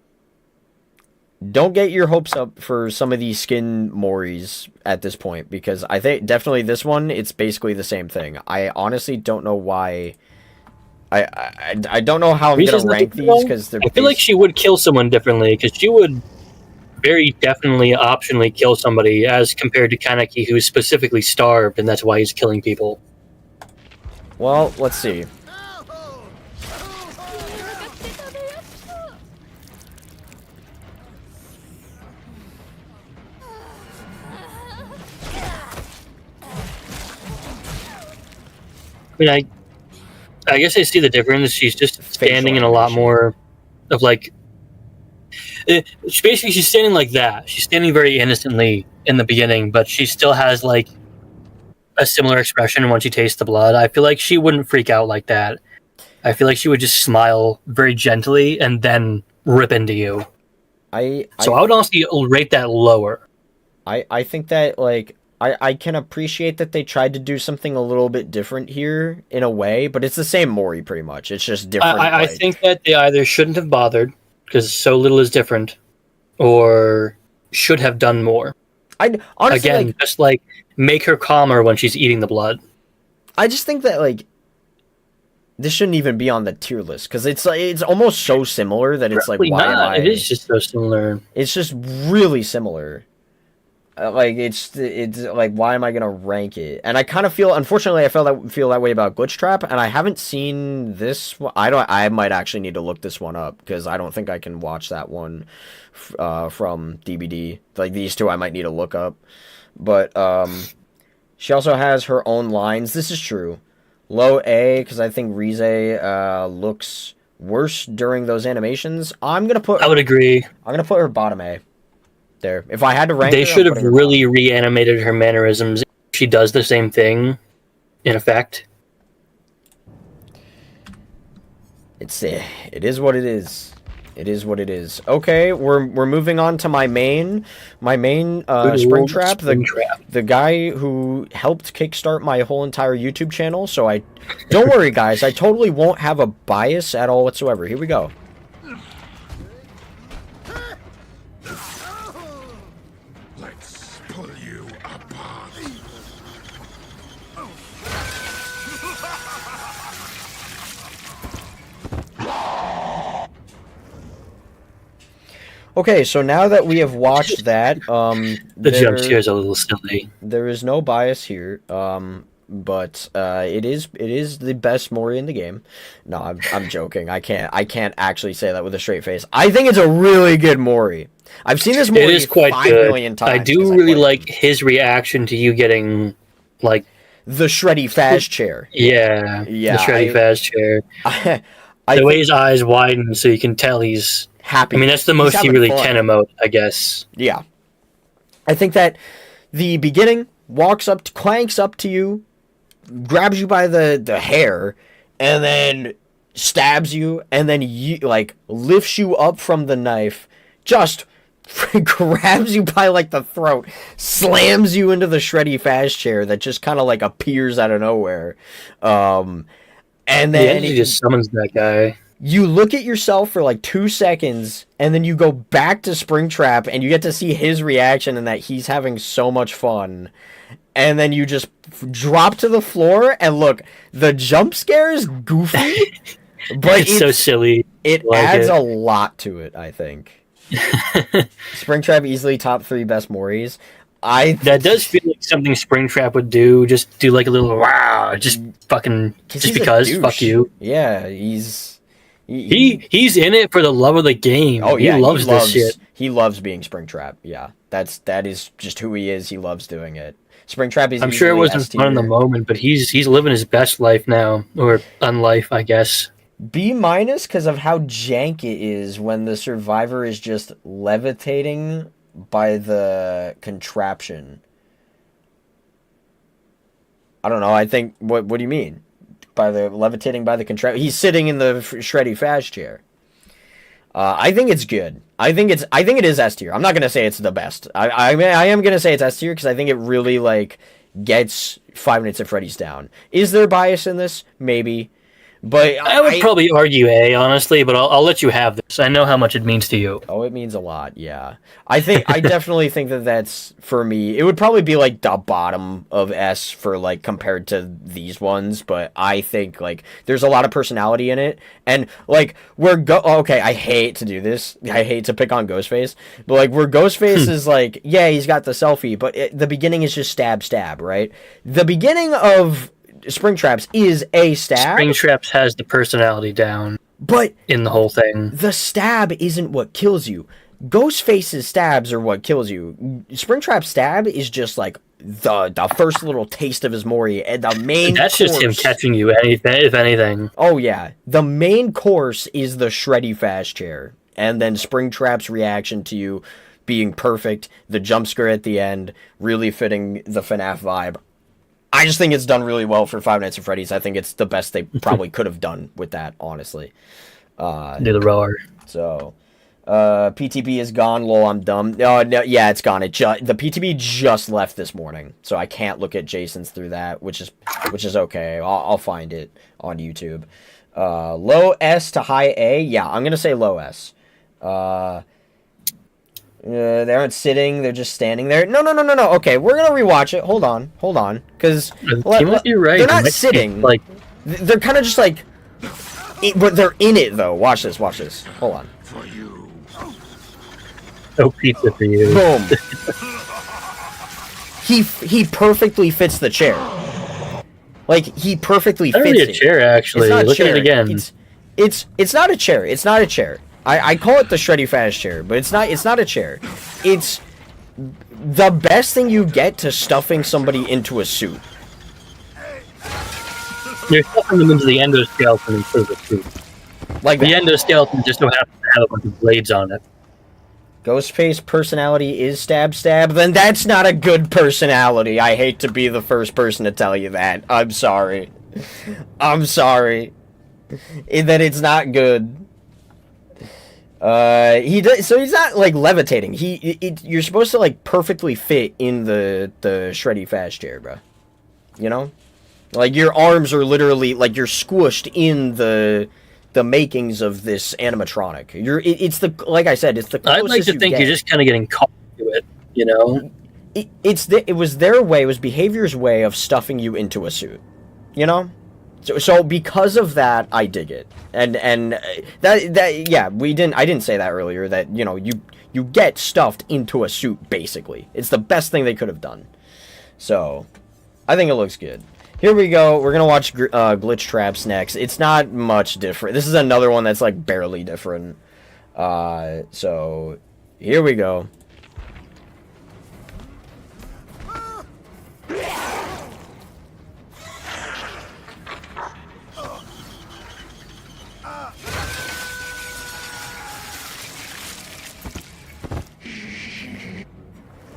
don't get your hopes up for some of these skin Moris at this point, because I think definitely this one, it's basically the same thing. I honestly don't know why. I don't know how I'm gonna rank these, because I feel like she would kill someone differently, because she would very definitely optionally kill somebody as compared to Kaneki, who's specifically starved, and that's why he's killing people. Well, let's see. I mean, I guess I see the difference. She's just standing in a lot more of like... Basically, she's standing like that. She's standing very innocently in the beginning, but she still has like a similar expression when she tastes the blood. I feel like she wouldn't freak out like that. I feel like she would just smile very gently and then rip into you. I would honestly rate that lower. I think that like I can appreciate that they tried to do something a little bit different here in a way, but it's the same Mori pretty much. It's just different. I think that they either shouldn't have bothered because so little is different, or should have done more. Honestly, again, just like make her calmer when she's eating the blood. I just think that like This shouldn't even be on the tier list because it's almost so similar that it's Probably like, why am not. I? It is just so similar. It's just really similar. Like it's like, why am I gonna rank it? And I kind of feel, unfortunately, I feel that way about Glitchtrap, and I haven't seen this. I might actually need to look this one up because I don't think I can watch that one from DBD. Like these two, I might need to look up. But she also has her own lines. This is true. Low A because I think Rize looks worse during those animations. I would agree. I'm gonna put her bottom A. There. If I had to rank they her, should have really reanimated her mannerisms. She does the same thing, in effect. It is what it is. It is what it is. Okay, we're moving on to my main Springtrap, the guy who helped kickstart my whole entire YouTube channel. So don't worry guys, I totally won't have a bias at all whatsoever. Here we go. Okay, so now that we have watched that, the jump scare is a little silly. There is no bias here, but it is the best Mori in the game. No, I'm joking. I can't actually say that with a straight face. I think it's a really good Mori. I've seen this Mori it is quite 5 good. million times. I do really like his reaction to you getting like the shreddy Faz chair. Yeah, the shreddy Faz chair. The way his eyes widen, so you can tell he's happy. I mean, that's the most he really can emote, I guess. Yeah. I think that the beginning clanks up to you, grabs you by the hair, and then stabs you, and then lifts you up from the knife, just grabs you by the throat, slams you into the shreddy Faz chair that just kind of appears out of nowhere. And then he just summons that guy. You look at yourself for 2 seconds, and then you go back to Springtrap, and you get to see his reaction and that he's having so much fun. And then you just drop to the floor, and look, the jump scare is goofy, but it's so silly. It adds a lot to it, I think. Springtrap easily top 3 best Moris. That does feel like something Springtrap would do. Just do a little wow, just because. Fuck you. Yeah, he's in it for the love of the game. Oh yeah, he loves this shit. He loves being Springtrap. Yeah, that is just who he is. He loves doing it. Springtrap is. I'm sure it wasn't fun in the moment, but he's living his best life now, or unlife, I guess. B- because of how jank it is when the survivor is just levitating by the contraption. I don't know. I think what do you mean? By the levitating by the contraption? He's sitting in the shreddy Faz chair. I think it's good. I think it is S tier. I'm not gonna say it's the best. I am gonna say it's S tier because I think it really gets 5 Nights at Freddy's down. Is there bias in this? Maybe. But I would probably argue A, honestly, but I'll let you have this. I know how much it means to you. Oh, it means a lot, yeah. I definitely think that's, for me, it would probably be the bottom of S for compared to these ones, but I think there's a lot of personality in it, and okay, I hate to do this, I hate to pick on Ghostface, but where Ghostface is yeah, he's got the selfie, but the beginning is just stab, right? The beginning of Springtraps is a stab. Springtraps has the personality down, but in the whole thing, the stab isn't what kills you. Ghostface's stabs are what kills you. Springtrap's stab is just the first little taste of his Mori, and the main. That's course, just him catching you, if anything. Oh yeah, the main course is the shreddy Faz chair, and then Springtrap's reaction to you being perfect. The jump scare at the end, really fitting the FNAF vibe. I just think it's done really well for 5 Nights at Freddy's. I think it's the best they probably could have done with that, honestly. Do the roar. So, PTB is gone. Lol, I'm dumb. No, yeah, it's gone. The PTB just left this morning, so I can't look at Jason's through that, which is okay. I'll find it on YouTube. Low S to high A. Yeah, I'm gonna say low S. They aren't sitting, they're just standing there. No. Okay, we're gonna rewatch it. Hold on. Because you're right. They're not sitting. They're kind of just But they're in it though. Watch this. Watch this. Hold on. For you. No pizza for you. Boom. He perfectly fits the chair. Like he perfectly fits Really a chair, actually. Look at it again. It's not a chair. It's not a chair. I call it the Shreddy Fast chair, but it's not a chair. It's the best thing you get to stuffing somebody into a suit. You're stuffing them into the endoskeleton instead of the suit. Like the that. endoskeleton just don't happen to have a bunch of blades on it. Ghostface personality is stab stab, then that's not a good personality. I hate to be the first person to tell you that. I'm sorry. I'm sorry. That it's not good. So he's not like levitating. You're supposed to like perfectly fit in the Shreddy Fast chair, bro. You know? Like your arms are literally like you're squished in the makings of this animatronic. It's the like I said, it's the closest I'd like to think you're just kind of getting caught into it, you know. It was their way, it was behavior's way of stuffing you into a suit, you know. So because of that, I dig it, and that yeah, I didn't say that earlier. That you know you get stuffed into a suit basically. It's the best thing they could have done. So I think it looks good. Here we go. We're gonna watch Glitchtraps next. It's not much different. This is another one that's like barely different. So here we go.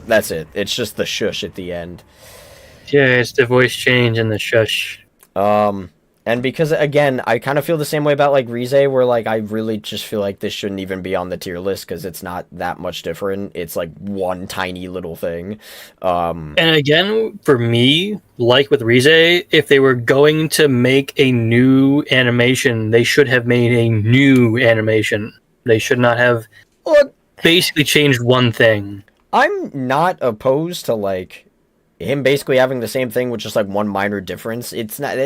That's it. It's just the shush at the end. Yeah, it's the voice change and the shush. And because, again, I kind of feel the same way about, like, Rize, where, like, I really just feel like this shouldn't even be on the tier list, because it's not that much different. It's, like, one tiny little thing. And again, for me, like with Rize, if they were going to make a new animation, they should have made a new animation. They should not have basically changed one thing. I'm not opposed to, like, him basically having the same thing with just like one minor difference. It's not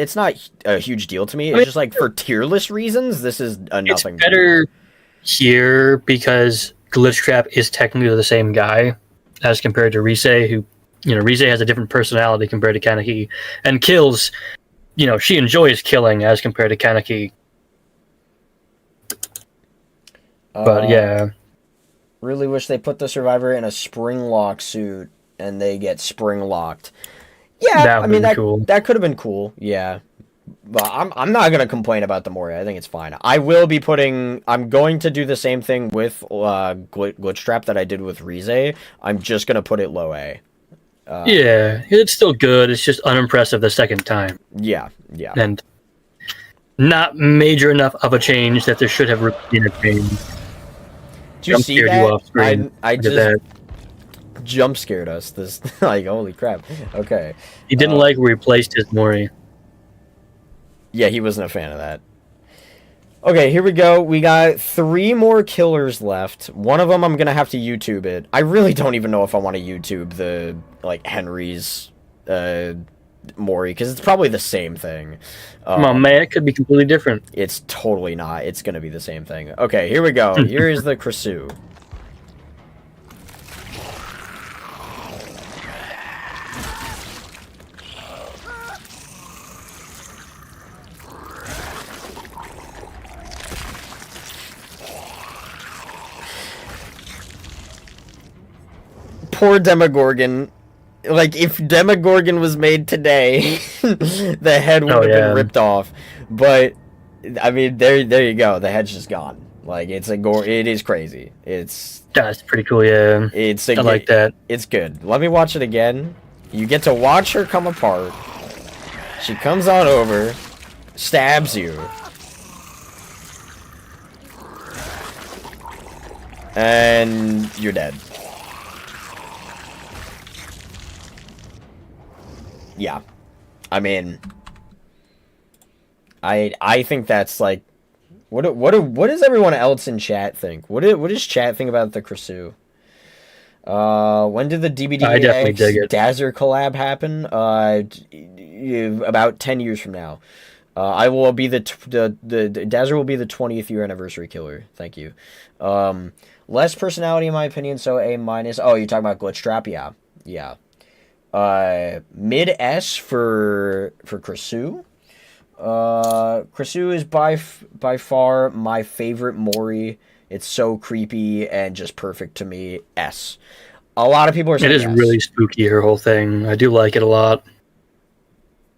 a huge deal to me. It's just like for tier list reasons, this is a nothing. It's better here because Glitchtrap is technically the same guy as compared to Rize, who, you know, Rize has a different personality compared to Kaneki, and kills, you know, she enjoys killing as compared to Kaneki. But yeah. Really wish they put the survivor in a spring lock suit and they get spring locked. Yeah, I mean that could have been cool. Yeah, but I'm not gonna complain about the Mori. I think it's fine. I'm going to do the same thing with Glitchtrap that I did with Rize. I'm just gonna put it low A. Yeah, it's still good. It's just unimpressive the second time. Yeah, and not major enough of a change that there should have been a change. Did you see that? I just jump scared us. This like holy crap. Okay. He didn't like where he placed his Mori. Yeah, he wasn't a fan of that. Okay, here we go. We got 3 more killers left. One of them I'm gonna have to YouTube it. I really don't even know if I want to YouTube the like Henry's Mori, because it's probably the same thing. Come on, man, it could be completely different. It's totally not. It's gonna be the same thing. Okay, here we go. Here is the Krasue. Poor Demogorgon. Like, if Demogorgon was made today, the head would have been ripped off. But, I mean, there you go. The head's just gone. Like, it is crazy. That's pretty cool, yeah. I like that. It's good. Let me watch it again. You get to watch her come apart. She comes on over, stabs you. And you're dead. Yeah, I mean, I think that's like, what does everyone else in chat think? What does chat think about the Krasue? When did the DBD Dazzler collab happen? About 10 years from now. I will be the Dazzler will be the 20th year anniversary killer. Thank you. Less personality in my opinion, so A-. Oh, you're talking about Glitchtrap? Yeah. Yeah. Mid S for Krasue. Krasue is by far my favorite Mori. It's so creepy and just perfect to me. S. A lot of people are saying it is S. really spooky, her whole thing. I do like it a lot.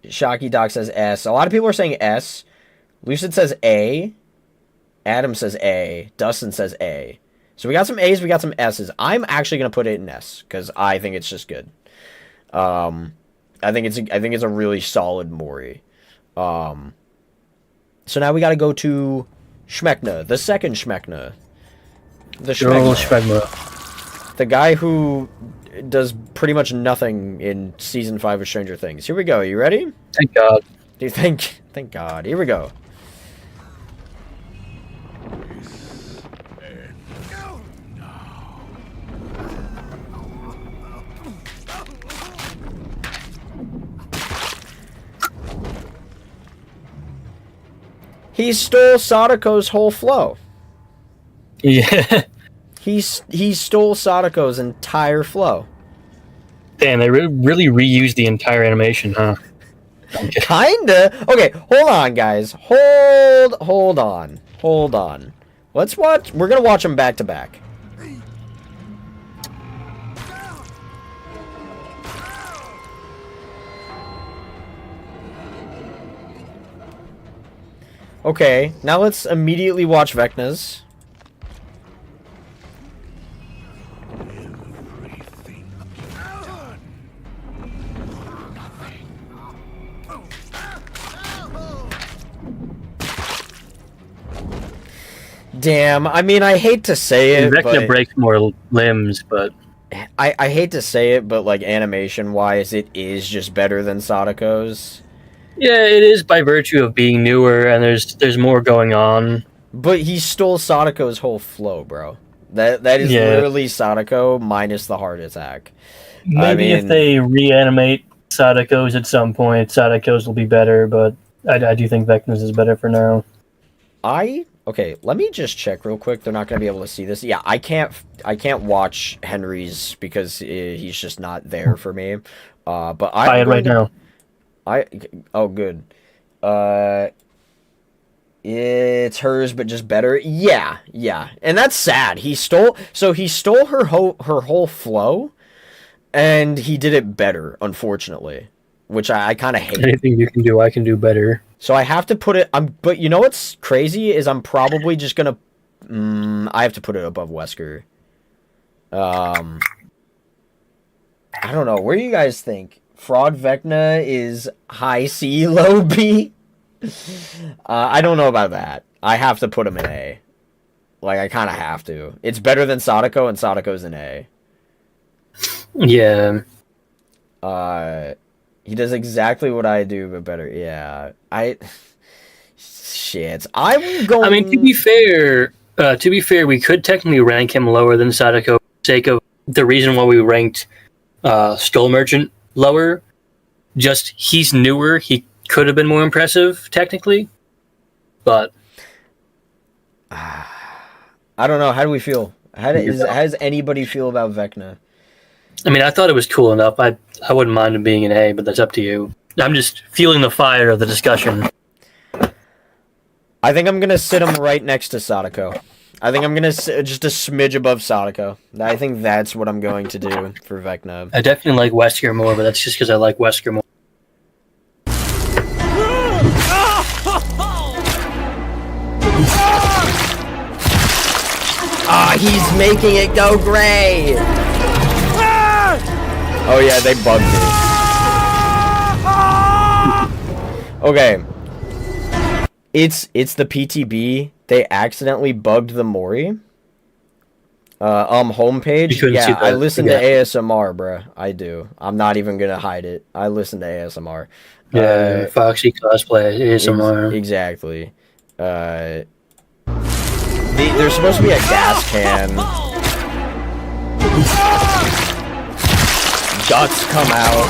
Shocky Doc says S. A lot of people are saying S. Lucid says A. Adam says A. Dustin says A. So we got some A's, we got some S's. I'm actually gonna put it in S because I think it's just good. I think it's a really solid Mori. So now we got to go to Schmeckna, the second Schmeckna. The Schmeckna. The guy who does pretty much nothing in season 5 of Stranger Things. Here we go. You ready? Thank God. Do you think? Thank God. Here we go. He stole Sadako's whole flow. Yeah. He stole Sadako's entire flow. Damn, they really reused the entire animation, huh? Kinda. Okay, hold on, guys. Hold on. Let's watch. We're gonna watch them back to back. Okay, now let's immediately watch Vecna's. Damn, I mean, I hate to say it, Vecna but breaks more limbs, but I hate to say it, but like animation-wise, it is just better than Sadako's. yeah, it is by virtue of being newer and there's more going on. But he stole Sadako's whole flow, bro. That is literally Sadako minus the heart attack. Maybe if they reanimate Sadako's at some point, Sadako's will be better, but I do think Vecna's is better for now. Okay, let me just check real quick. They're not going to be able to see this. Yeah, I can't watch Henry's because he's just not there for me. But Buy it right now. Oh, good. It's hers, but just better. Yeah, and that's sad. He stole her whole flow, and he did it better, unfortunately, which I kind of hate. Anything you can do, I can do better. So I have to put it. But you know what's crazy is I'm probably just gonna. I have to put it above Wesker. I don't know. Where do you guys think? Fraud Vecna is high C, low B? I don't know about that. I have to put him in A. Like, I kind of have to. It's better than Sadako, and Sadako's in A. Yeah. He does exactly what I do, but better. Yeah. Shit. I'm going... I mean, to be fair, we could technically rank him lower than Sadako for the sake of the reason why we ranked Skull Merchant lower. Just, he's newer. He could have been more impressive, technically. But... I don't know. How do we feel? How does anybody feel about Vecna? I mean, I thought it was cool enough. I wouldn't mind him being an A, but that's up to you. I'm just feeling the fire of the discussion. I think I'm going to sit him right next to Sadako. I think I'm going to just a smidge above Sadako. I think that's what I'm going to do for Vecna. I definitely like Wesker more, but that's just because I like Wesker more. Ah, he's making it go gray! Oh yeah, they bugged me. Okay. It's the PTB. They accidentally bugged the Mori. Homepage. Yeah, I listen to ASMR, bruh. I do. I'm not even gonna hide it. I listen to ASMR. Yeah, Foxy cosplay ASMR. Exactly. There's supposed to be a gas can. Guts come out.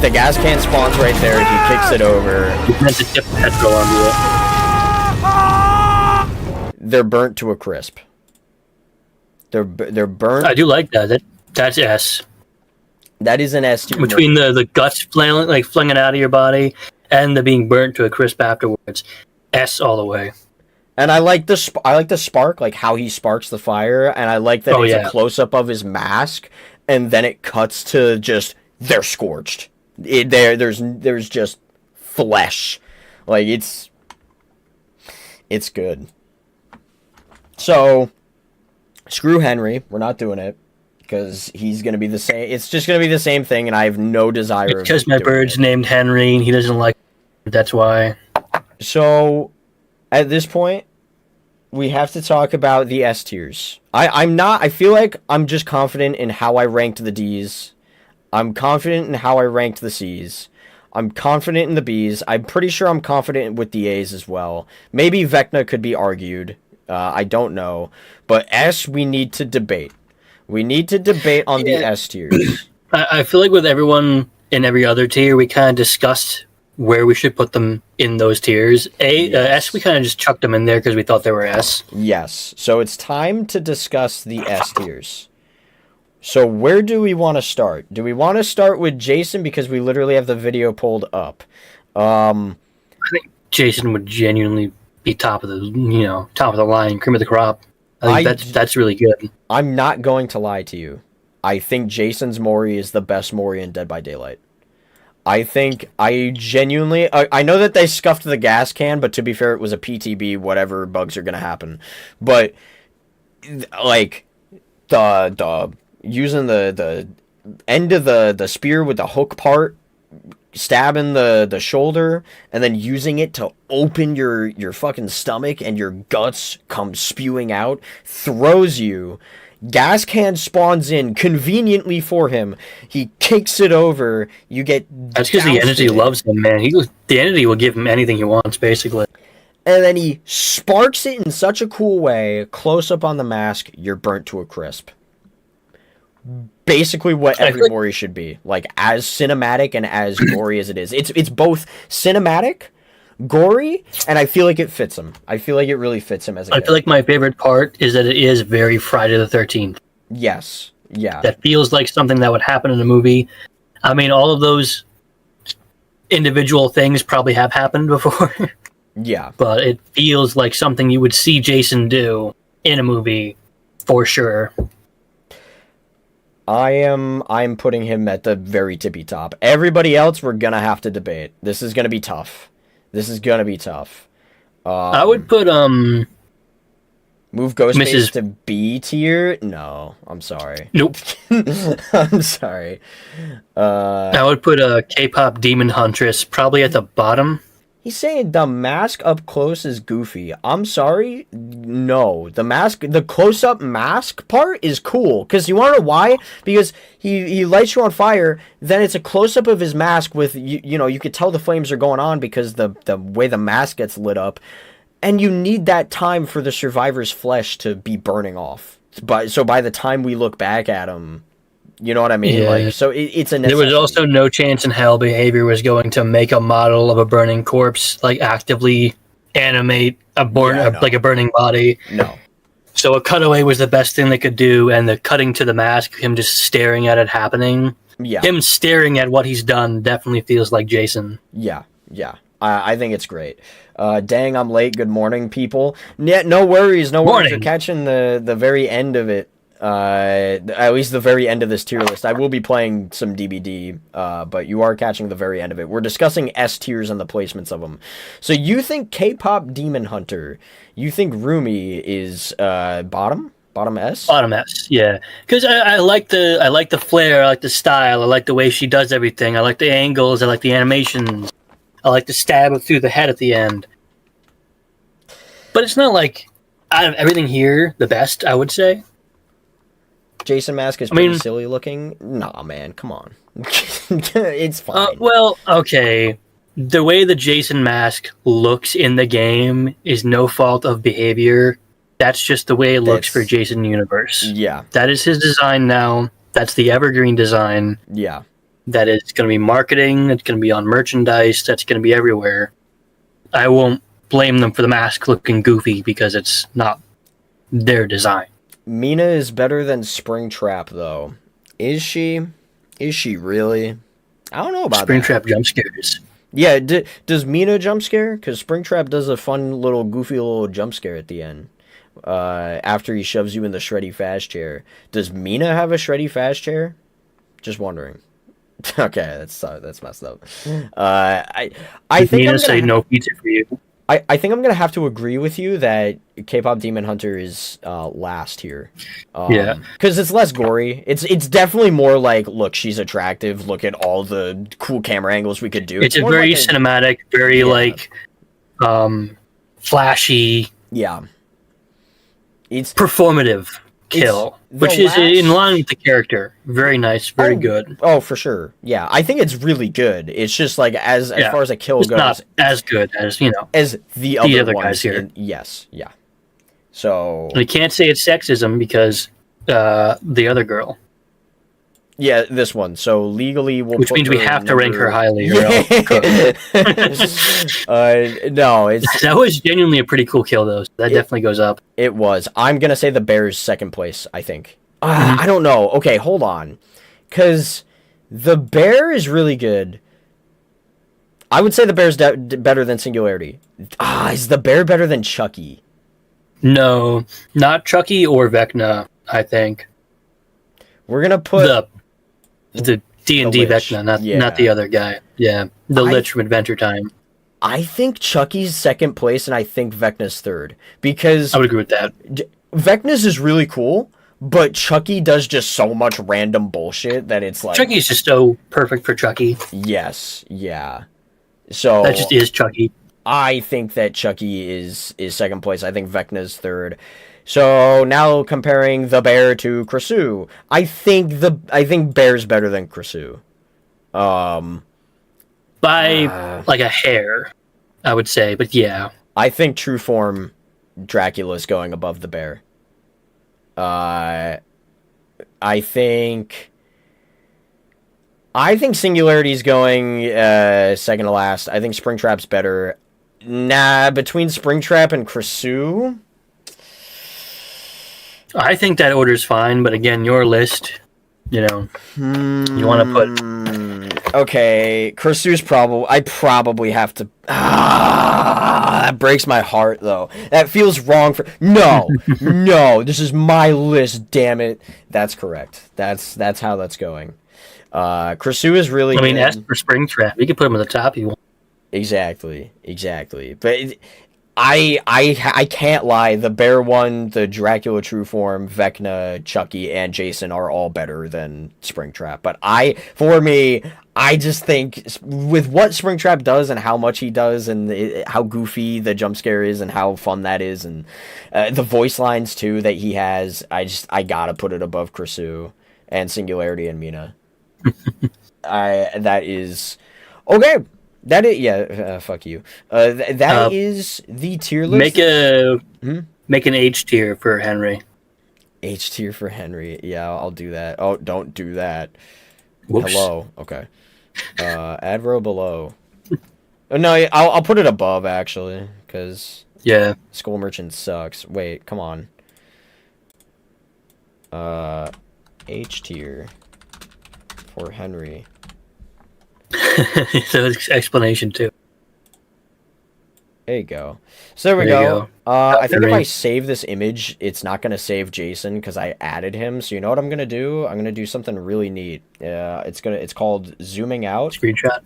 The gas can spawns right there. He kicks it over. He meant to tip petrol onto it. They're burnt to a crisp. They're burnt. I do like that. That's S. That is an S tier. Between the guts flinging out of your body and the being burnt to a crisp afterwards, S all the way. And I like the spark, like how he sparks the fire, and I like that it's a close up of his mask, and then it cuts to just they're scorched. There's just flesh, like it's good. So screw Henry, we're not doing it because he's gonna be the same. It's just gonna be the same thing, and I have no desire. Because my bird's named Henry, and he doesn't like it, that's why. So at this point, we have to talk about the S tiers. I feel like I'm just confident in how I ranked the Ds. I'm confident in how I ranked the Cs. I'm confident in the Bs. I'm pretty sure I'm confident with the As as well. Maybe Vecna could be argued. I don't know. But S, we need to debate. We need to debate on the S tiers. I feel like with everyone in every other tier, we kind of discussed where we should put them in those tiers. S, we kind of just chucked them in there because we thought they were S. Yes. So it's time to discuss the S tiers. So where do we want to start? Do we want to start with Jason because we literally have the video pulled up? I think Jason would genuinely be top of the line, cream of the crop. I think that's really good. I'm not going to lie to you. I think Jason's Mori is the best Mori in Dead by Daylight. I know that they scuffed the gas can, but to be fair, it was a PTB, whatever bugs are going to happen. But, like, the using the end of the spear with the hook part, stabbing the shoulder, and then using it to open your fucking stomach and your guts come spewing out, throws you. Gas can spawns in conveniently for him. He kicks it over. You get that's because the entity loves him, man. The entity will give him anything he wants, basically. And then he sparks it in such a cool way. Close up on the mask, you're burnt to a crisp. Basically, what every Mori should be, like as cinematic and as gory as it is. It's both cinematic, gory, and I feel like it fits him. I feel like it really fits him as a character. I feel like my favorite part is that it is very Friday the 13th. Yes. Yeah. That feels like something that would happen in a movie. I mean, all of those individual things probably have happened before. Yeah. But it feels like something you would see Jason do in a movie for sure. I'm putting him at the very tippy top. Everybody else, we're gonna have to debate. This is gonna be tough. I would put move Ghostface to B tier. No, I'm sorry. Nope. I'm sorry. I would put a K-pop demon Huntress probably at the bottom. He's saying the mask up close is goofy. I'm sorry. No, the close-up mask part is cool. Because you want to know why? Because he lights you on fire, then it's a close-up of his mask with, you could tell the flames are going on because the way the mask gets lit up. And you need that time for the survivor's flesh to be burning off. So by the time we look back at him, you know what I mean? Yeah. Like, so it's a necessity. There was also no chance in hell Behavior was going to make a model of a burning corpse, like actively animate a burning body. No. So a cutaway was the best thing they could do, and the cutting to the mask, him just staring at it happening. Yeah. Him staring at what he's done definitely feels like Jason. Yeah. I think it's great. Dang, I'm late. Good morning, people. Yeah, no worries. You're catching the very end of it. At least the very end of this tier list. I will be playing some DBD, but you are catching the very end of it. We're discussing S tiers and the placements of them. So you think K-pop Demon Hunter, you think Rumi is bottom S? Bottom S, yeah. Because I like the flair, I like the style, I like the way she does everything, I like the angles, I like the animations, I like the stab through the head at the end. But it's not like out of everything here, the best, I would say. Jason mask is pretty silly looking. Nah, man, come on. It's fine. Well, okay. The way the Jason mask looks in the game is no fault of Behavior. That's just the way it looks for Jason Universe. Yeah. That is his design now. That's the evergreen design. Yeah. that it's going to be marketing, it's going to be on merchandise, that's going to be everywhere. I won't blame them for the mask looking goofy because it's not their design. MINA is better than Springtrap, though. Is she? Is she really? I don't know about Springtrap jump scares. Yeah, does MINA jump scare? Because Springtrap does a fun little, goofy little jump scare at the end. After he shoves you in the shreddy fast chair. Does MINA have a shreddy fast chair? Just wondering. Okay, that's messed up. I think MINA say no pizza for you. I think I'm gonna have to agree with you that K-pop Demon Hunter is last here. Yeah, because it's less gory. It's definitely more like, look, she's attractive. Look at all the cool camera angles we could do. It's a very like cinematic, very like flashy. Yeah, it's performative kill, which is in line with the character. Very nice, very good. Oh, for sure. Yeah, I think it's really good. It's just like as far as a kill goes, not as good as as the other ones guys here. Yes, yeah. So we can't say it's sexism because the other girl. Yeah, this one. So legally, which means we have to rank her highly. Or else. No, that was genuinely a pretty cool kill, though. So that definitely goes up. It was. I'm gonna say the Bears second place. I think. I don't know. Okay, hold on, because the Bear is really good. I would say the Bear's better than Singularity. Is the Bear better than Chucky? No, not Chucky or Vecna. I think we're gonna put the D&D Vecna, not the other guy. Yeah, the Lich from Adventure Time. I think Chucky's second place, and I think Vecna's third. Because I would agree with that. Vecna's is really cool, but Chucky does just so much random bullshit that it's like... Chucky's just so perfect for Chucky. Yes, yeah. So that just is Chucky. I think that Chucky is second place. I think Vecna's third. So now comparing the Bear to Krasue, I think Bear's better than Krasue. By like a hair, I would say, but yeah. I think True Form Dracula's going above the Bear. I think Singularity's going second to last. I think Springtrap's better. Between Springtrap and Krasue, I think that order's fine, but again, your list, you want to put... Okay, Krasue's I probably have to... that breaks my heart, though. That feels wrong for... No! No! This is my list, damn it. That's correct. That's how that's going. Krasue is really good. As for Springtrap, you can put him at the top if you want. Exactly. But... I can't lie. The Bear one, the Dracula True Form, Vecna, Chucky, and Jason are all better than Springtrap. But I just think with what Springtrap does and how much he does and how goofy the jump scare is and how fun that is and the voice lines too that he has, I gotta put it above Krasue and Singularity and MINA. That is okay. That is fuck you. That is the tier list. Make an H tier for Henry. H tier for Henry. Yeah, I'll do that. Oh, don't do that. Whoops. Hello. Okay. Add row below. No, I'll put it above actually, because Skull Merchant sucks. Wait, come on. H tier for Henry. So explanation too. There you go. So there we go. I think if I save this image, it's not going to save Jason because I added him. So you know what I'm going to do? I'm going to do something really neat. It's called zooming out. Screenshot.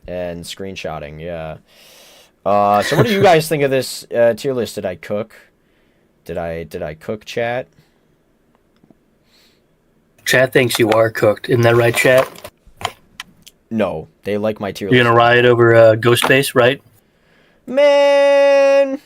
And screenshotting, yeah. So what do you guys think of this tier list? Did I cook? Did I cook, chat? Chat thinks you are cooked. Isn't that right, chat? No, they like my tier list. You're going to ride over Ghostface, right? Man!